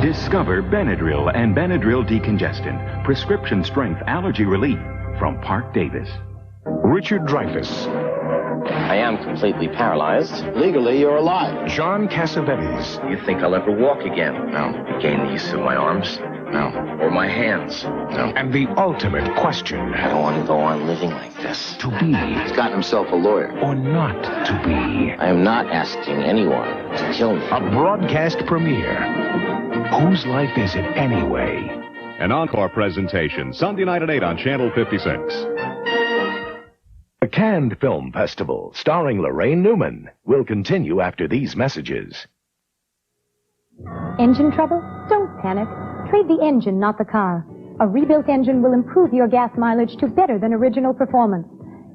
Speaker 7: discover Benadryl and Benadryl decongestant, prescription strength allergy relief from Park Davis.
Speaker 1: Richard Dreyfuss.
Speaker 8: I am completely paralyzed. Legally, you're alive.
Speaker 1: John Cassavetes.
Speaker 8: You think I'll ever walk again? No. Gain the use of my arms? No. Or my hands? No.
Speaker 1: And the ultimate question.
Speaker 8: I don't want to go on living like this.
Speaker 1: To be.
Speaker 8: He's gotten himself a lawyer.
Speaker 1: Or not to be.
Speaker 8: I am not asking anyone to kill me.
Speaker 1: A broadcast premiere. Whose life is it anyway?
Speaker 12: An encore presentation, Sunday night at 8 on Channel 56.
Speaker 1: The Cannes Film Festival, starring Lorraine Newman, will continue after these messages.
Speaker 19: Engine trouble? Don't panic. Trade the engine, not the car. A rebuilt engine will improve your gas mileage to better than original performance.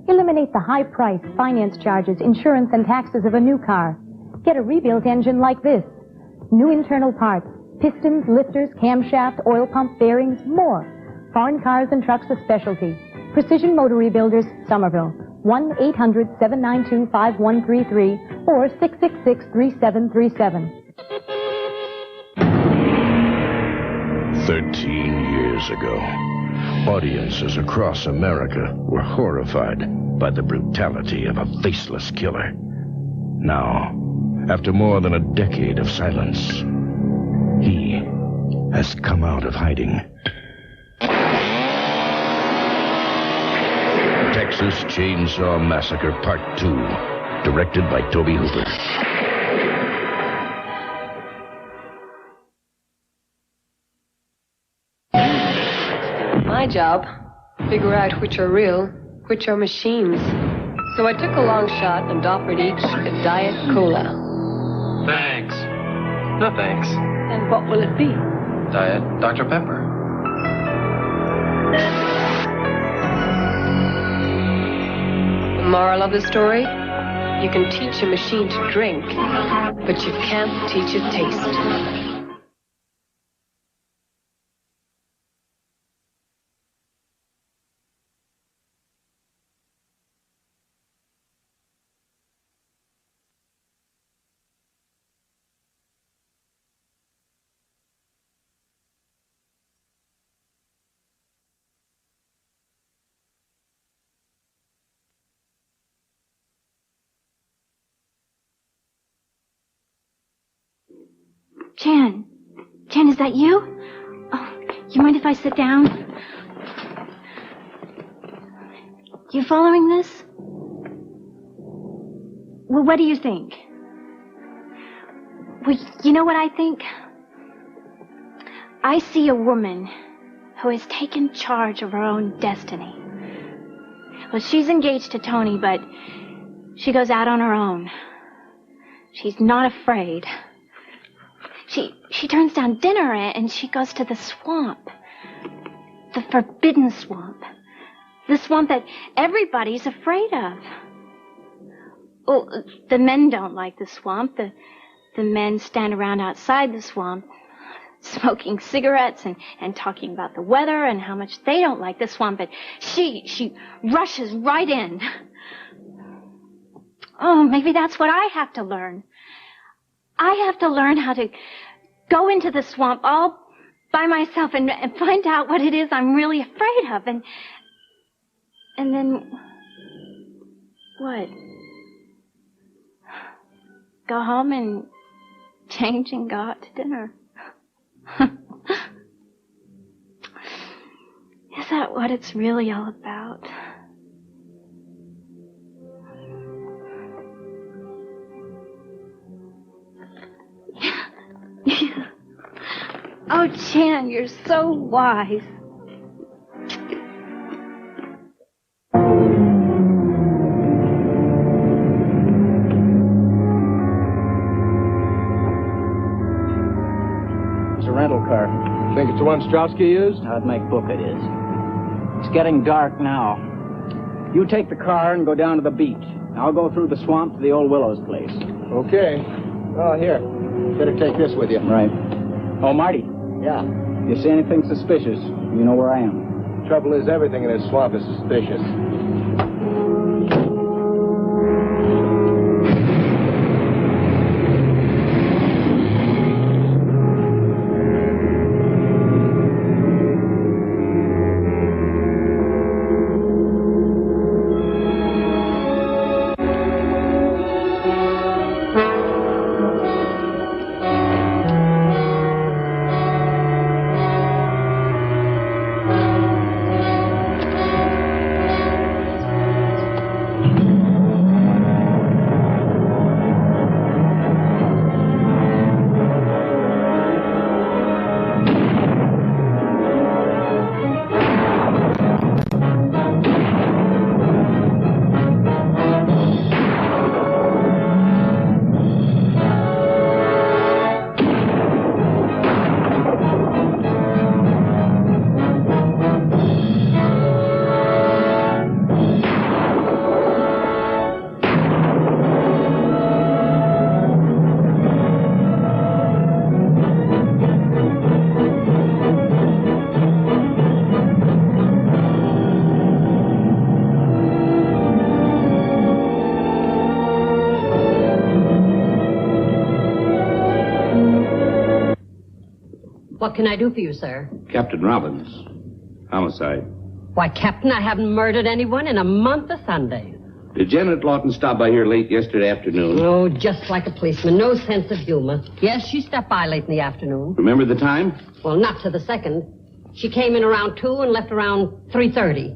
Speaker 19: Eliminate the high price, finance charges, insurance, and taxes of a new car. Get a rebuilt engine like this. New internal parts, pistons, lifters, camshaft, oil pump, bearings, more. Foreign cars and trucks a specialty. Precision Motor Rebuilders, Somerville. 1-800-792-5133 or 666-3737.
Speaker 18: 13 years ago, audiences across America were horrified by the brutality of a faceless killer. Now, after more than a decade of silence, he has come out of hiding. Texas Chainsaw Massacre Part 2, directed by Tobe Hooper.
Speaker 11: My job, figure out which are real, which are machines. So I took a long shot and offered each a Diet Cola.
Speaker 20: Thanks. No thanks.
Speaker 11: And what will it be?
Speaker 20: Diet Dr. Pepper.
Speaker 11: The moral of the story? You can teach a machine to drink, but you can't teach it taste.
Speaker 6: Jan, is that you? Oh, you mind if I sit down? You following this? Well, what do you think? Well, you know what I think? I see a woman who has taken charge of her own destiny. Well, she's engaged to Tony, but she goes out on her own. She's not afraid. She turns down dinner and she goes to the swamp. The forbidden swamp. The swamp that everybody's afraid of. Well, the men don't like the swamp. The men stand around outside the swamp, smoking cigarettes and talking about the weather and how much they don't like the swamp. But she rushes right in. Oh, maybe that's what I have to learn. I have to learn how to go into the swamp all by myself and find out what it is I'm really afraid of. And then, what? Go home and change and go out to dinner. Is that what it's really all about? Oh, Jan, you're so wise.
Speaker 14: It's a rental car.
Speaker 8: Think it's the one Strowski used?
Speaker 14: I'd make book it is. It's getting dark now. You take the car and go down to the beach. I'll go through the swamp to the old Willows place.
Speaker 8: Okay. Oh, here. Better take this with you.
Speaker 14: Right. Oh, Marty.
Speaker 8: Yeah.
Speaker 14: If you see anything suspicious, you know where I am.
Speaker 8: Trouble is, everything in this swamp is suspicious.
Speaker 10: What can I do for you, sir?
Speaker 13: Captain Robbins. Homicide.
Speaker 10: Why, Captain, I haven't murdered anyone in a month of Sundays.
Speaker 13: Did Janet Lawton stop by here late yesterday afternoon?
Speaker 10: Oh, just like a policeman. No sense of humor. Yes, she stepped by late in the afternoon.
Speaker 13: Remember the time?
Speaker 10: Well, not to the second. She came in around 2 and left around 3:30.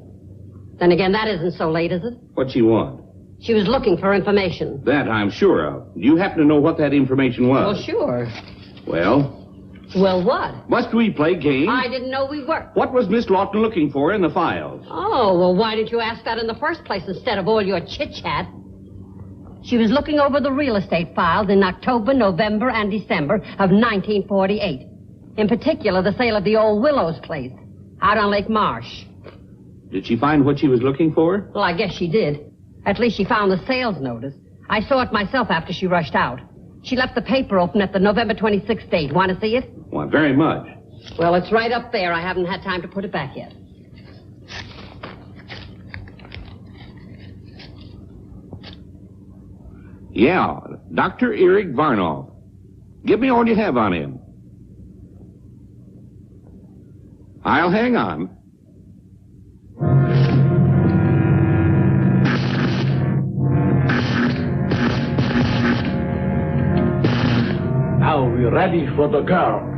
Speaker 10: Then again, that isn't so late, is it?
Speaker 13: What'd she want?
Speaker 10: She was looking for information.
Speaker 13: That I'm sure of. Do you happen to know what that information was?
Speaker 10: Well, sure.
Speaker 13: Well?
Speaker 10: Well, what?
Speaker 13: Must we play games?
Speaker 10: I didn't know we were.
Speaker 13: What was Miss Lawton looking for in the files?
Speaker 10: Oh, well, why didn't you ask that in the first place instead of all your chit-chat? She was looking over the real estate files in October, November, and December of 1948. In particular, the sale of the old Willows place out on Lake Marsh.
Speaker 13: Did she find what she was looking for?
Speaker 10: Well, I guess she did. At least she found the sales notice. I saw it myself after she rushed out. She left the paper open at the November 26th date. Want to see it?
Speaker 13: Why, very much.
Speaker 10: Well, it's right up there. I haven't had time to put it back yet.
Speaker 13: Yeah, Dr. Eric Varnoff. Give me all you have on him. I'll hang on.
Speaker 4: Now we're ready for the girl.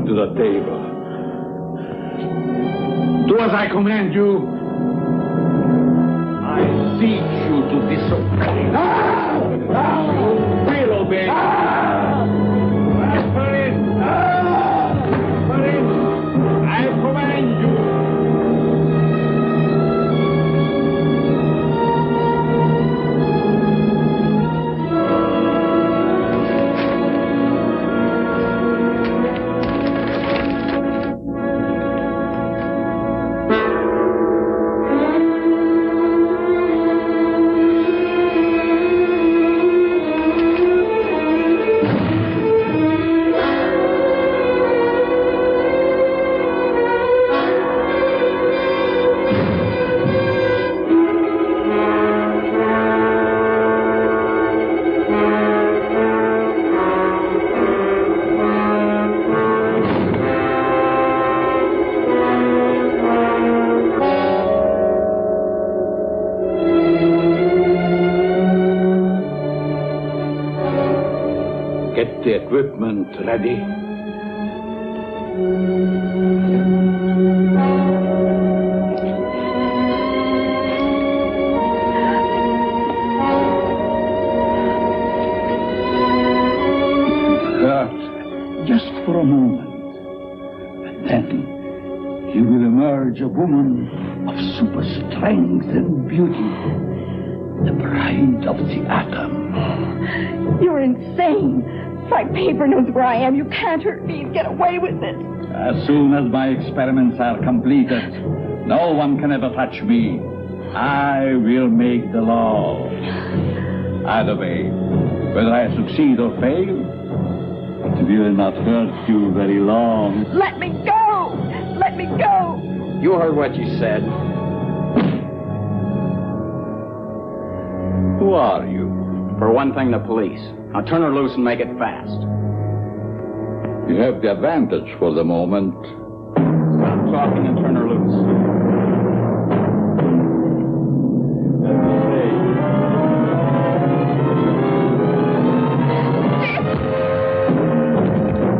Speaker 4: to the table. Do as I command you. I teach you to disobey. You will obey. I command you. Get the equipment ready. Hurt just for a moment. And then you will emerge a woman of super strength and beauty. The bride of the atom.
Speaker 23: You're insane. Frank Paper knows where I am. You can't hurt me and get away with it.
Speaker 4: As soon as my experiments are completed, no one can ever touch me. I will make the law. Either way, whether I succeed or fail, it will not hurt you very long.
Speaker 23: Let me go! Let me go!
Speaker 14: You heard what you said.
Speaker 4: Who are you?
Speaker 14: For one thing, the police. Now turn her loose and make it fast.
Speaker 4: You have the advantage for the moment.
Speaker 14: Stop talking and turn her loose.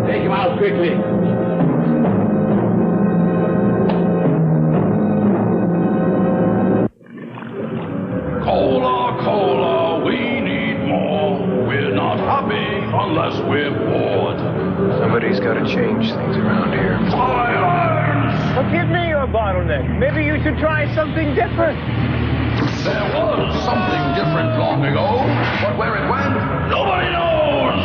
Speaker 4: Take him out quickly.
Speaker 9: Cola, we need more. We're not happy unless we're bored.
Speaker 20: Somebody's got to change things around here.
Speaker 2: Forgive me your bottleneck. Maybe you should try something different.
Speaker 9: There was something different long ago, but where it went, nobody knows.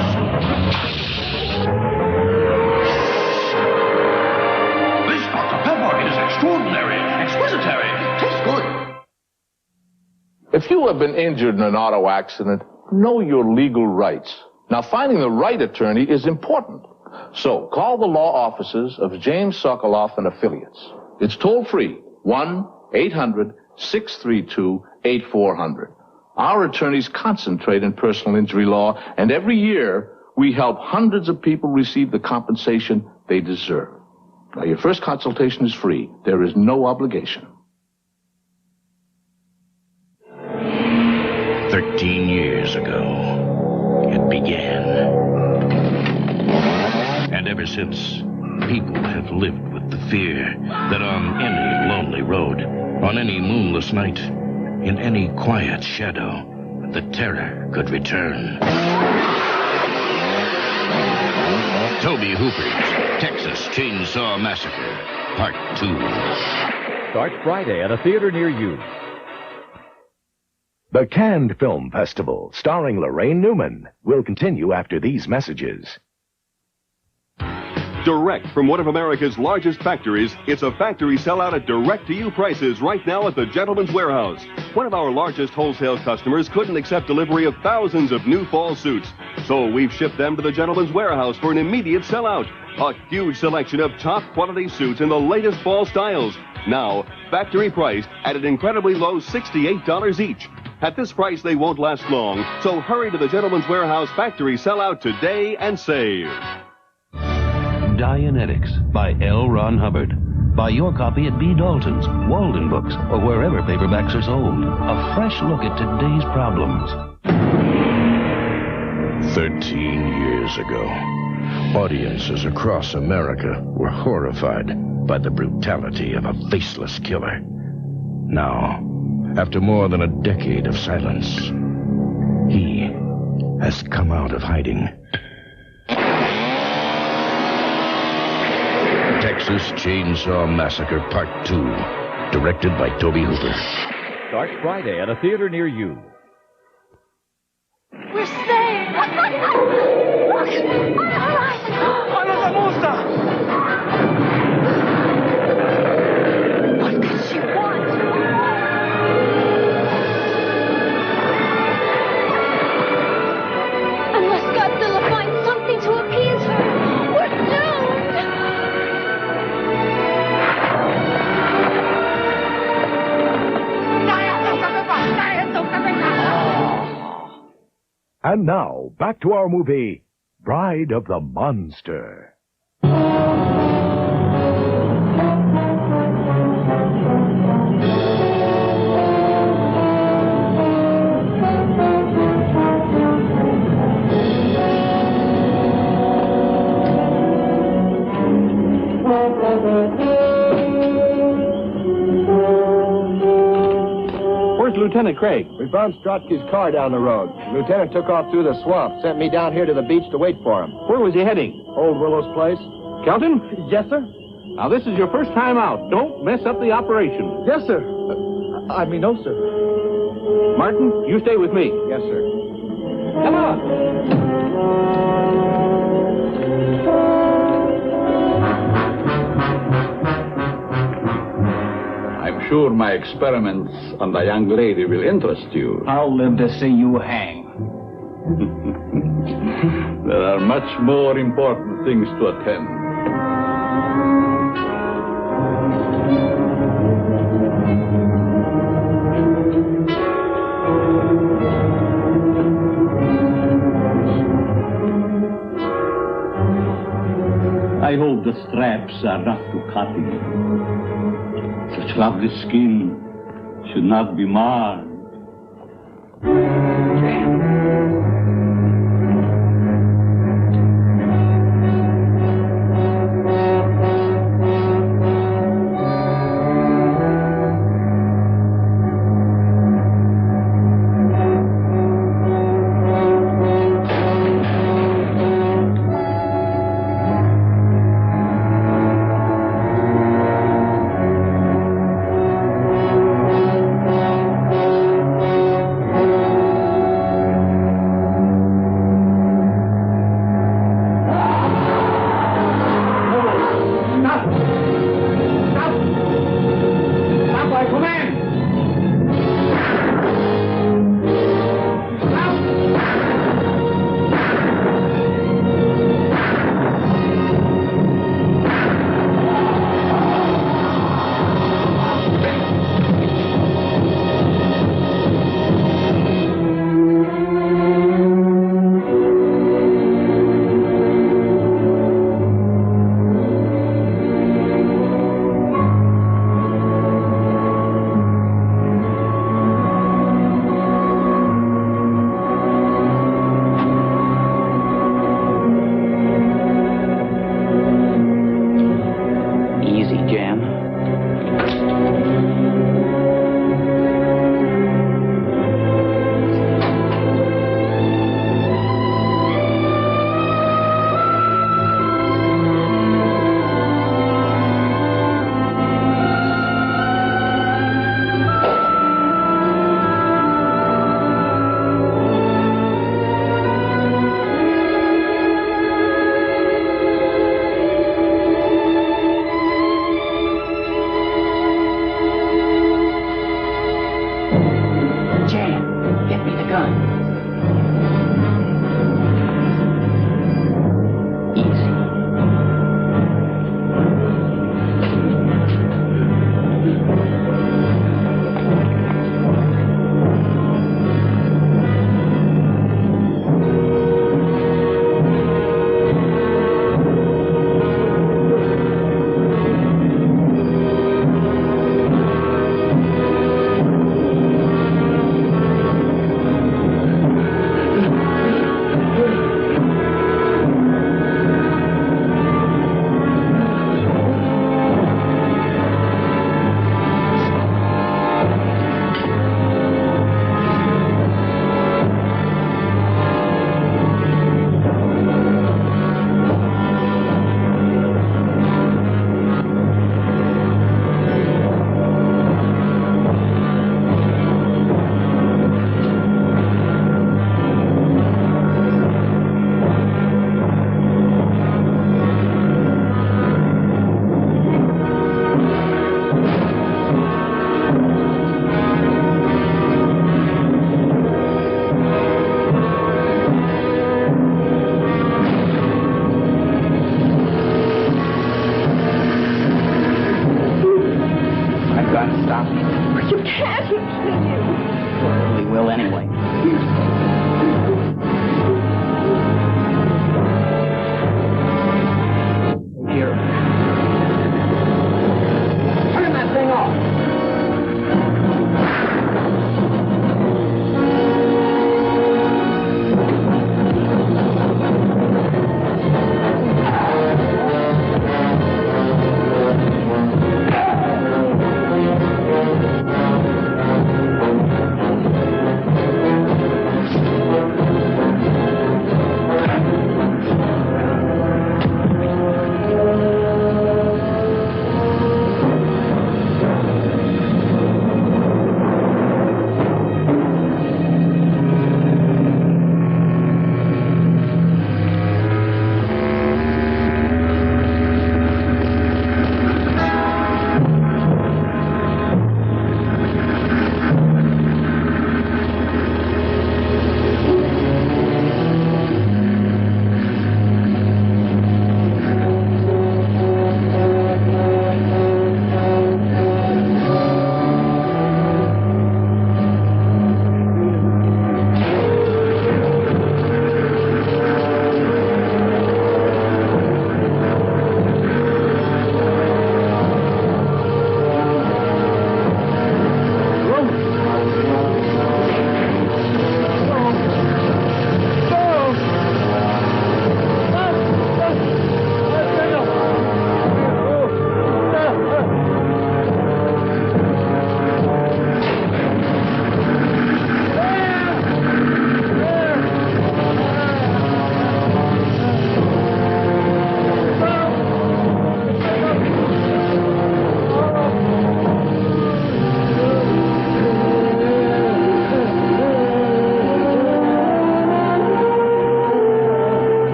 Speaker 9: This Dr. Pepper is extraordinary, exquisitary, tastes good.
Speaker 15: If you have been injured in an auto accident, know your legal rights. Now, finding the right attorney is important. So, call the law offices of James Sokoloff and Affiliates. It's toll-free, 1-800-632-8400. Our attorneys concentrate in personal injury law, and every year, we help hundreds of people receive the compensation they deserve. Now, your first consultation is free. There is no obligation.
Speaker 21: 13 years ago, it began. And ever since, people have lived with the fear that on any lonely road, on any moonless night, in any quiet shadow, the terror could return. Tobe Hooper's Texas Chainsaw Massacre, Part 2.
Speaker 22: Start Friday at a theater near you.
Speaker 1: The Cannes Film Festival, starring Lorraine Newman, will continue after these messages.
Speaker 12: Direct from one of America's largest factories, it's a factory sellout at direct-to-you prices right now at the Gentleman's Warehouse. One of our largest wholesale customers couldn't accept delivery of thousands of new fall suits, so we've shipped them to the Gentleman's Warehouse for an immediate sellout. A huge selection of top-quality suits in the latest fall styles. Now, factory priced at an incredibly low $68 each. At this price, they won't last long, so hurry to the Gentleman's Warehouse factory sellout today and save.
Speaker 21: Dianetics by L. Ron Hubbard. Buy your copy at B. Dalton's, Walden Books, or wherever paperbacks are sold. A fresh look at today's problems. 13 years ago, Audiences across America were horrified by the brutality of a faceless killer. Now, after more than a decade of silence, he has come out of hiding. Texas Chainsaw Massacre Part 2, directed by Tobe Hooper.
Speaker 22: Starts Friday at a theater near you.
Speaker 23: We're saved! Look! All right! What could she want? Unless Godzilla finds something to appease her, we're doomed!
Speaker 1: And now, back to our movie, Bride of the Monster.
Speaker 8: Where's Lieutenant Craig? We found Strotsky's car down the road. The lieutenant took off through the swamp, sent me down here to the beach to wait for him. Where was he heading? Old Willow's place. Kelton? Yes, sir. Now, this is your first time out. Don't mess up the operation. Yes, sir. No, sir. Martin, you stay with me. Yes, sir. Come on.
Speaker 4: I'm sure my experiments on the young lady will interest you.
Speaker 14: I'll live to see you hang.
Speaker 4: There are much more important things to attend.
Speaker 5: I hope the straps are not too cutting. Such lovely skin should not be marred.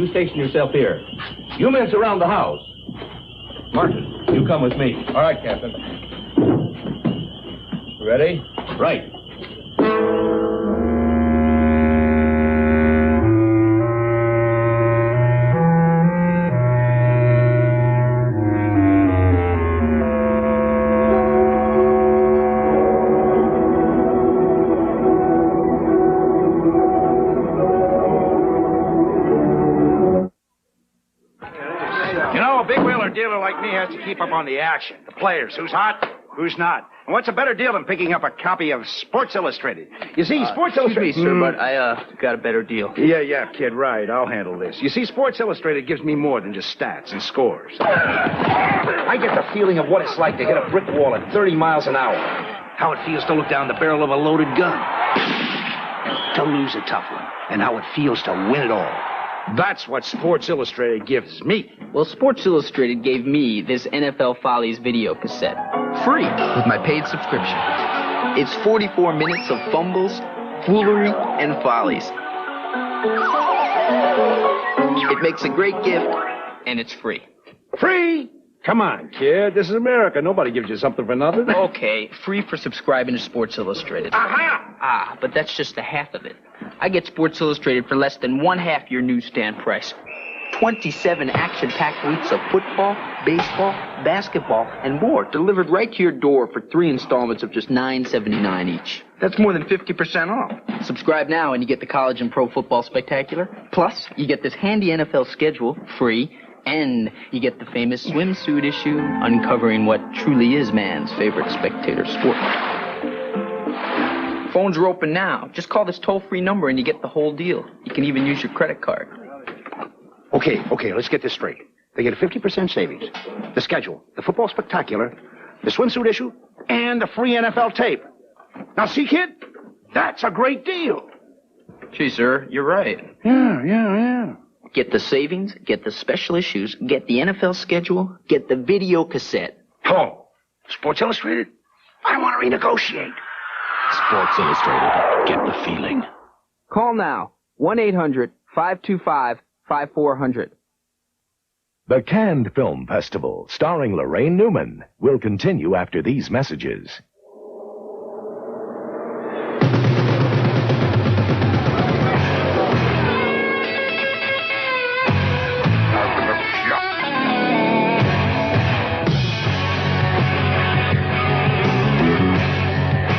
Speaker 8: you station yourself here. You men surround the house. Martin, you come with me. All right, Captain. Ready? Right.
Speaker 3: Dealer like me has to keep up on the action. The players, who's hot, who's not. And what's a better deal than picking up a copy of Sports Illustrated? You see, Sports Illustrated...
Speaker 16: Excuse me, sir, but I got a better deal.
Speaker 3: Yeah, kid, right. I'll handle this. You see, Sports Illustrated gives me more than just stats and scores. I get the feeling of what it's like to hit a brick wall at 30 miles an hour. How it feels to look down the barrel of a loaded gun. To lose a tough one. And how it feels to win it all. That's what Sports Illustrated gives me.
Speaker 16: Well, Sports Illustrated gave me this NFL Follies video cassette. Free with my paid subscription. It's 44 minutes of fumbles, foolery, and follies. It makes a great gift, and it's free.
Speaker 3: Free? Come on, kid. This is America. Nobody gives you something for nothing.
Speaker 16: Okay, free for subscribing to Sports Illustrated.
Speaker 3: Aha!
Speaker 16: But that's just the half of it. I get Sports Illustrated for less than one-half your newsstand price. 27 action-packed weeks of football, baseball, basketball, and more delivered right to your door for 3 installments of just $9.79 each. That's more than 50% off. Subscribe now and you get the College and Pro Football Spectacular. Plus, you get this handy NFL schedule free, and you get the famous swimsuit issue uncovering what truly is man's favorite spectator sport. Phones are open now. Just call this toll-free number and you get the whole deal. You can even use your credit card.
Speaker 3: Okay, let's get this straight. They get a 50% savings. The schedule, the football spectacular, the swimsuit issue, and the free NFL tape. Now, see, kid? That's a great deal.
Speaker 16: Gee, sir, you're right.
Speaker 3: Yeah.
Speaker 16: Get the savings, get the special issues, get the NFL schedule, get the video cassette.
Speaker 3: Oh, Sports Illustrated? I want to renegotiate.
Speaker 21: Sports Illustrated. Get the feeling.
Speaker 16: Call now. 1-800-525-5400.
Speaker 1: The Cannes Film Festival, starring Lorraine Newman, will continue after these messages.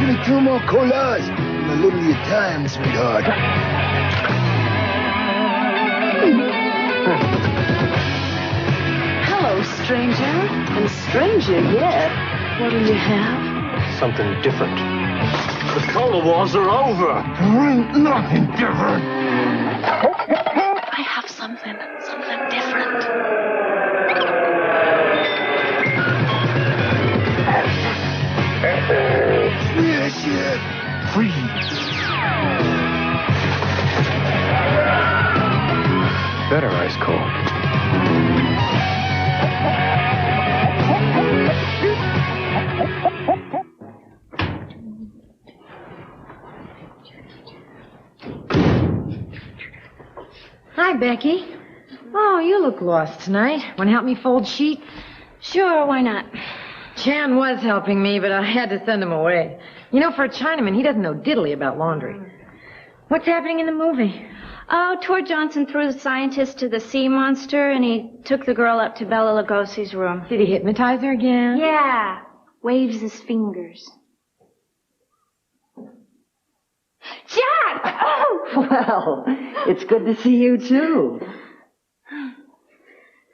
Speaker 18: Give me 2 more colas and a little of your time, sweetheart.
Speaker 23: Hello, stranger. And stranger yet. What'll you have?
Speaker 20: Something different.
Speaker 9: The color wars are over.
Speaker 18: There ain't nothing different.
Speaker 23: I have something different.
Speaker 18: Yes. Freeze.
Speaker 20: Better ice cold.
Speaker 17: Hi, Becky. Oh, you look lost tonight. Want to help me fold sheets?
Speaker 6: Sure, why not?
Speaker 17: Chan was helping me, but I had to send him away. You know, for a Chinaman, he doesn't know diddly about laundry. What's happening in the movie?
Speaker 6: Oh, Tor Johnson threw the scientist to the sea monster, and he took the girl up to Bela Lugosi's room.
Speaker 17: Did he hypnotize her again?
Speaker 6: Yeah. Waves his fingers. Jack! Oh!
Speaker 17: Well, it's good to see you, too.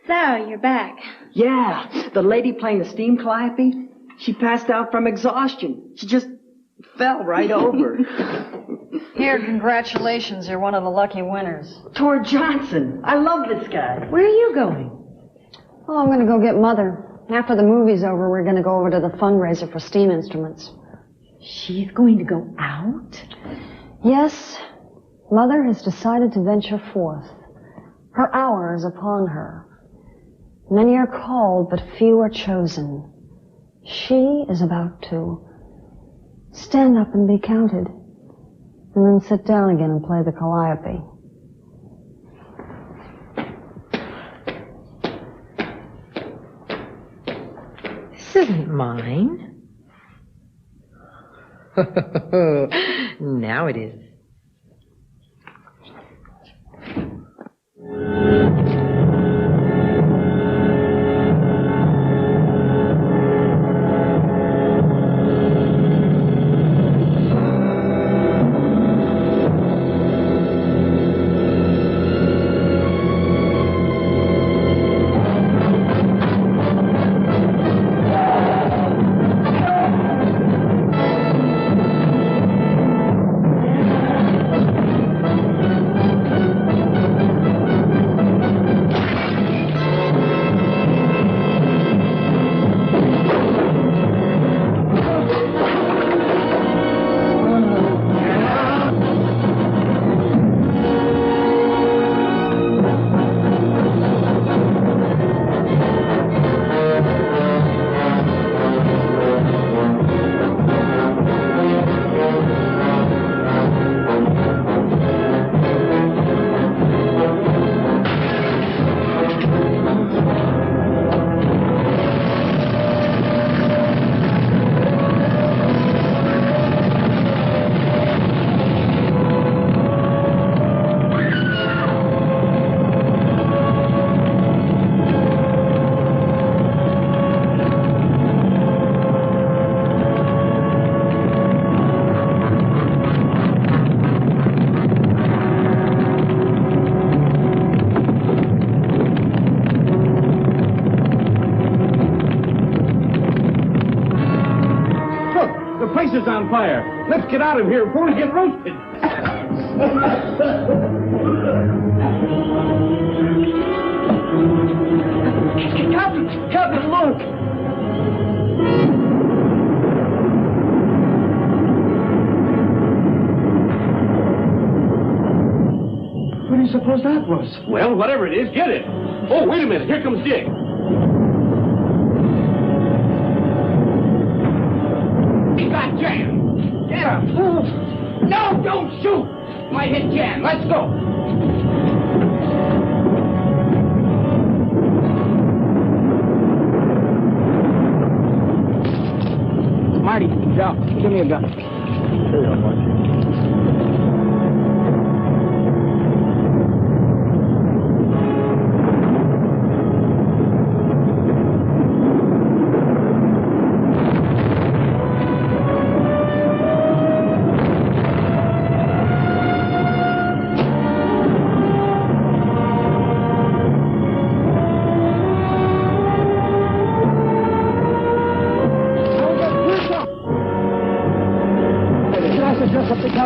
Speaker 6: So, you're back.
Speaker 24: Yeah, the lady playing the steam calliope, she passed out from exhaustion. She just fell right over.
Speaker 10: Here, congratulations. You're one of the lucky winners.
Speaker 24: Tor Johnson. I love this guy.
Speaker 17: Where are you going?
Speaker 10: Oh, I'm going to go get Mother. After the movie's over, we're going to go over to the fundraiser for steam instruments.
Speaker 17: She's going to go out?
Speaker 10: Yes. Mother has decided to venture forth. Her hour is upon her. Many are called, but few are chosen. She is about to stand up and be counted, and then sit down again and play the calliope.
Speaker 17: isn't mine. Now it is.
Speaker 8: Is on fire. Let's get out of here before we get roasted. Captain, look! What do you suppose that was? Well, whatever it is, get it. Oh, wait a minute. Here comes Dick.
Speaker 2: Jan! Get him! No, don't shoot! Might hit Jan. Let's go!
Speaker 24: Marty, Joe, give me a gun.
Speaker 8: Here you go, Marty.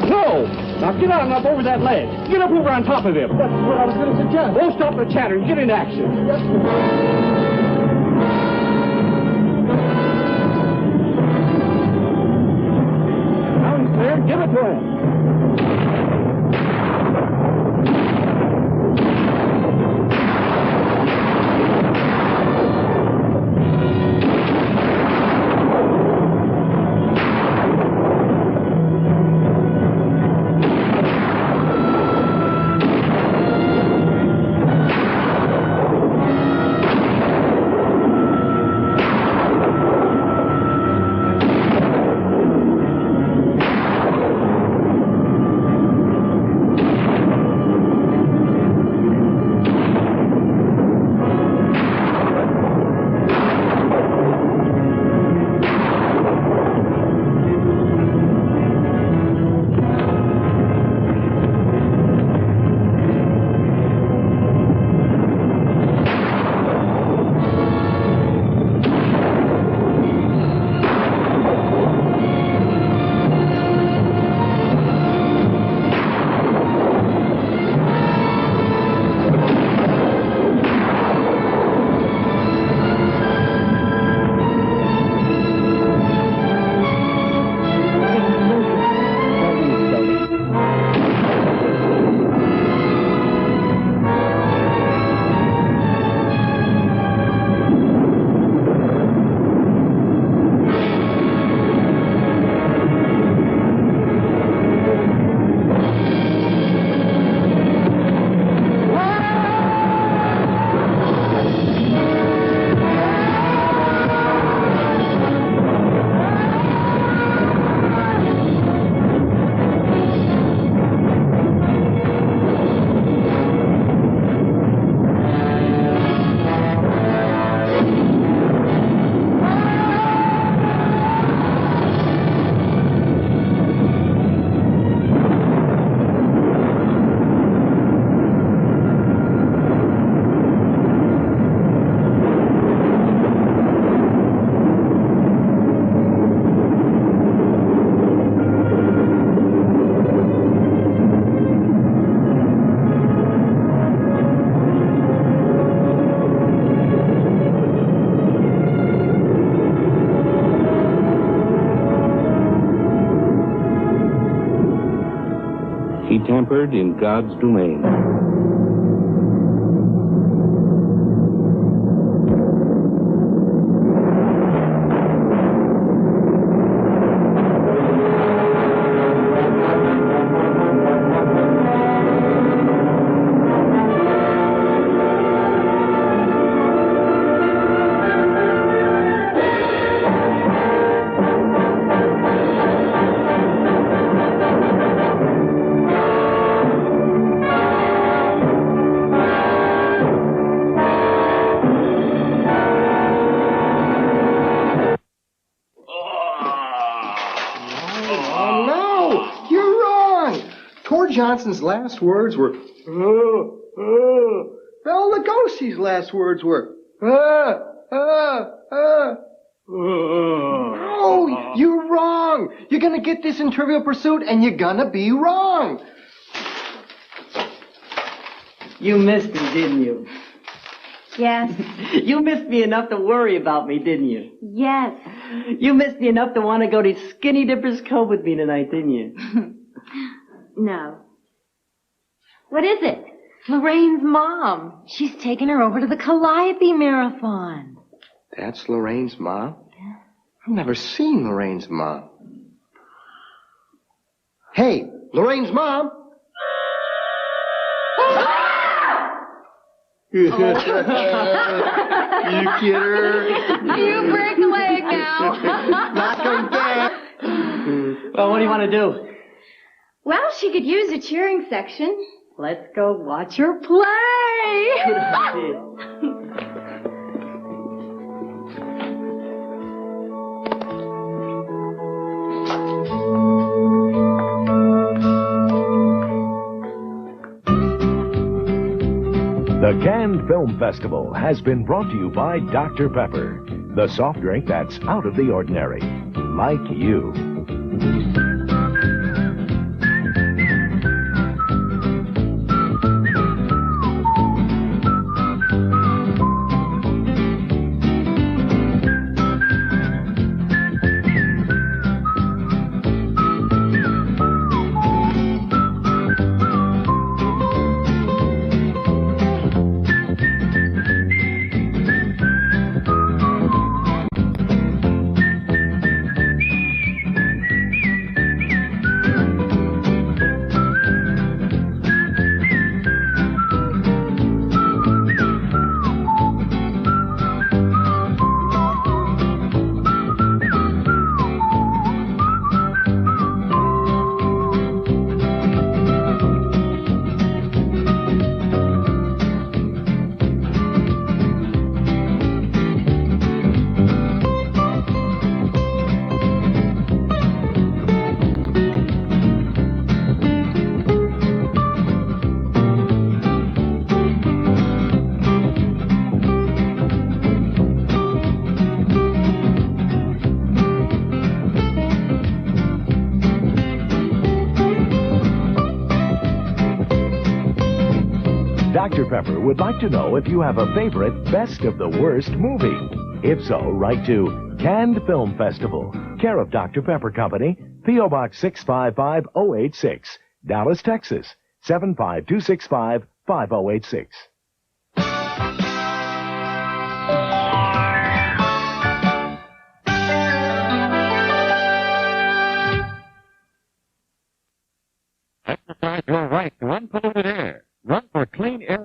Speaker 8: No! Now get on up over that ledge. Get up over on top of him. That's what I was going to suggest. Don't stop the chatter and get in action. Yes, now he's there. Give it to him.
Speaker 7: He tampered in God's domain.
Speaker 8: Johnson's last words were, Bela Lugosi's last words were, No, you're wrong. You're gonna get this in Trivial Pursuit, and you're gonna be wrong.
Speaker 24: You missed me, didn't you?
Speaker 6: Yes.
Speaker 24: You missed me enough to worry about me, didn't you?
Speaker 6: Yes.
Speaker 24: You missed me enough to want to go to Skinny Dipper's Cove with me tonight, didn't you?
Speaker 6: No. What is it?
Speaker 17: Lorraine's mom. She's taking her over to the Calliope Marathon.
Speaker 8: That's Lorraine's mom? I've never seen Lorraine's mom. Hey, Lorraine's mom! You kidder.
Speaker 17: You break a leg now.
Speaker 8: Not come back.
Speaker 24: Well, what do you want to do?
Speaker 6: Well, she could use a cheering section.
Speaker 24: Let's go watch her play. Good idea.
Speaker 1: The Cannes Film Festival has been brought to you by Dr. Pepper, the soft drink that's out of the ordinary, like you. Dr. Pepper would like to know if you have a favorite Best of the Worst movie. If so, write to Cannes Film Festival, care of Dr. Pepper Company, P.O. Box 655086, Dallas, Texas, 75265 5086.
Speaker 11: Exercise your right to unpolluted air. Run for clean air.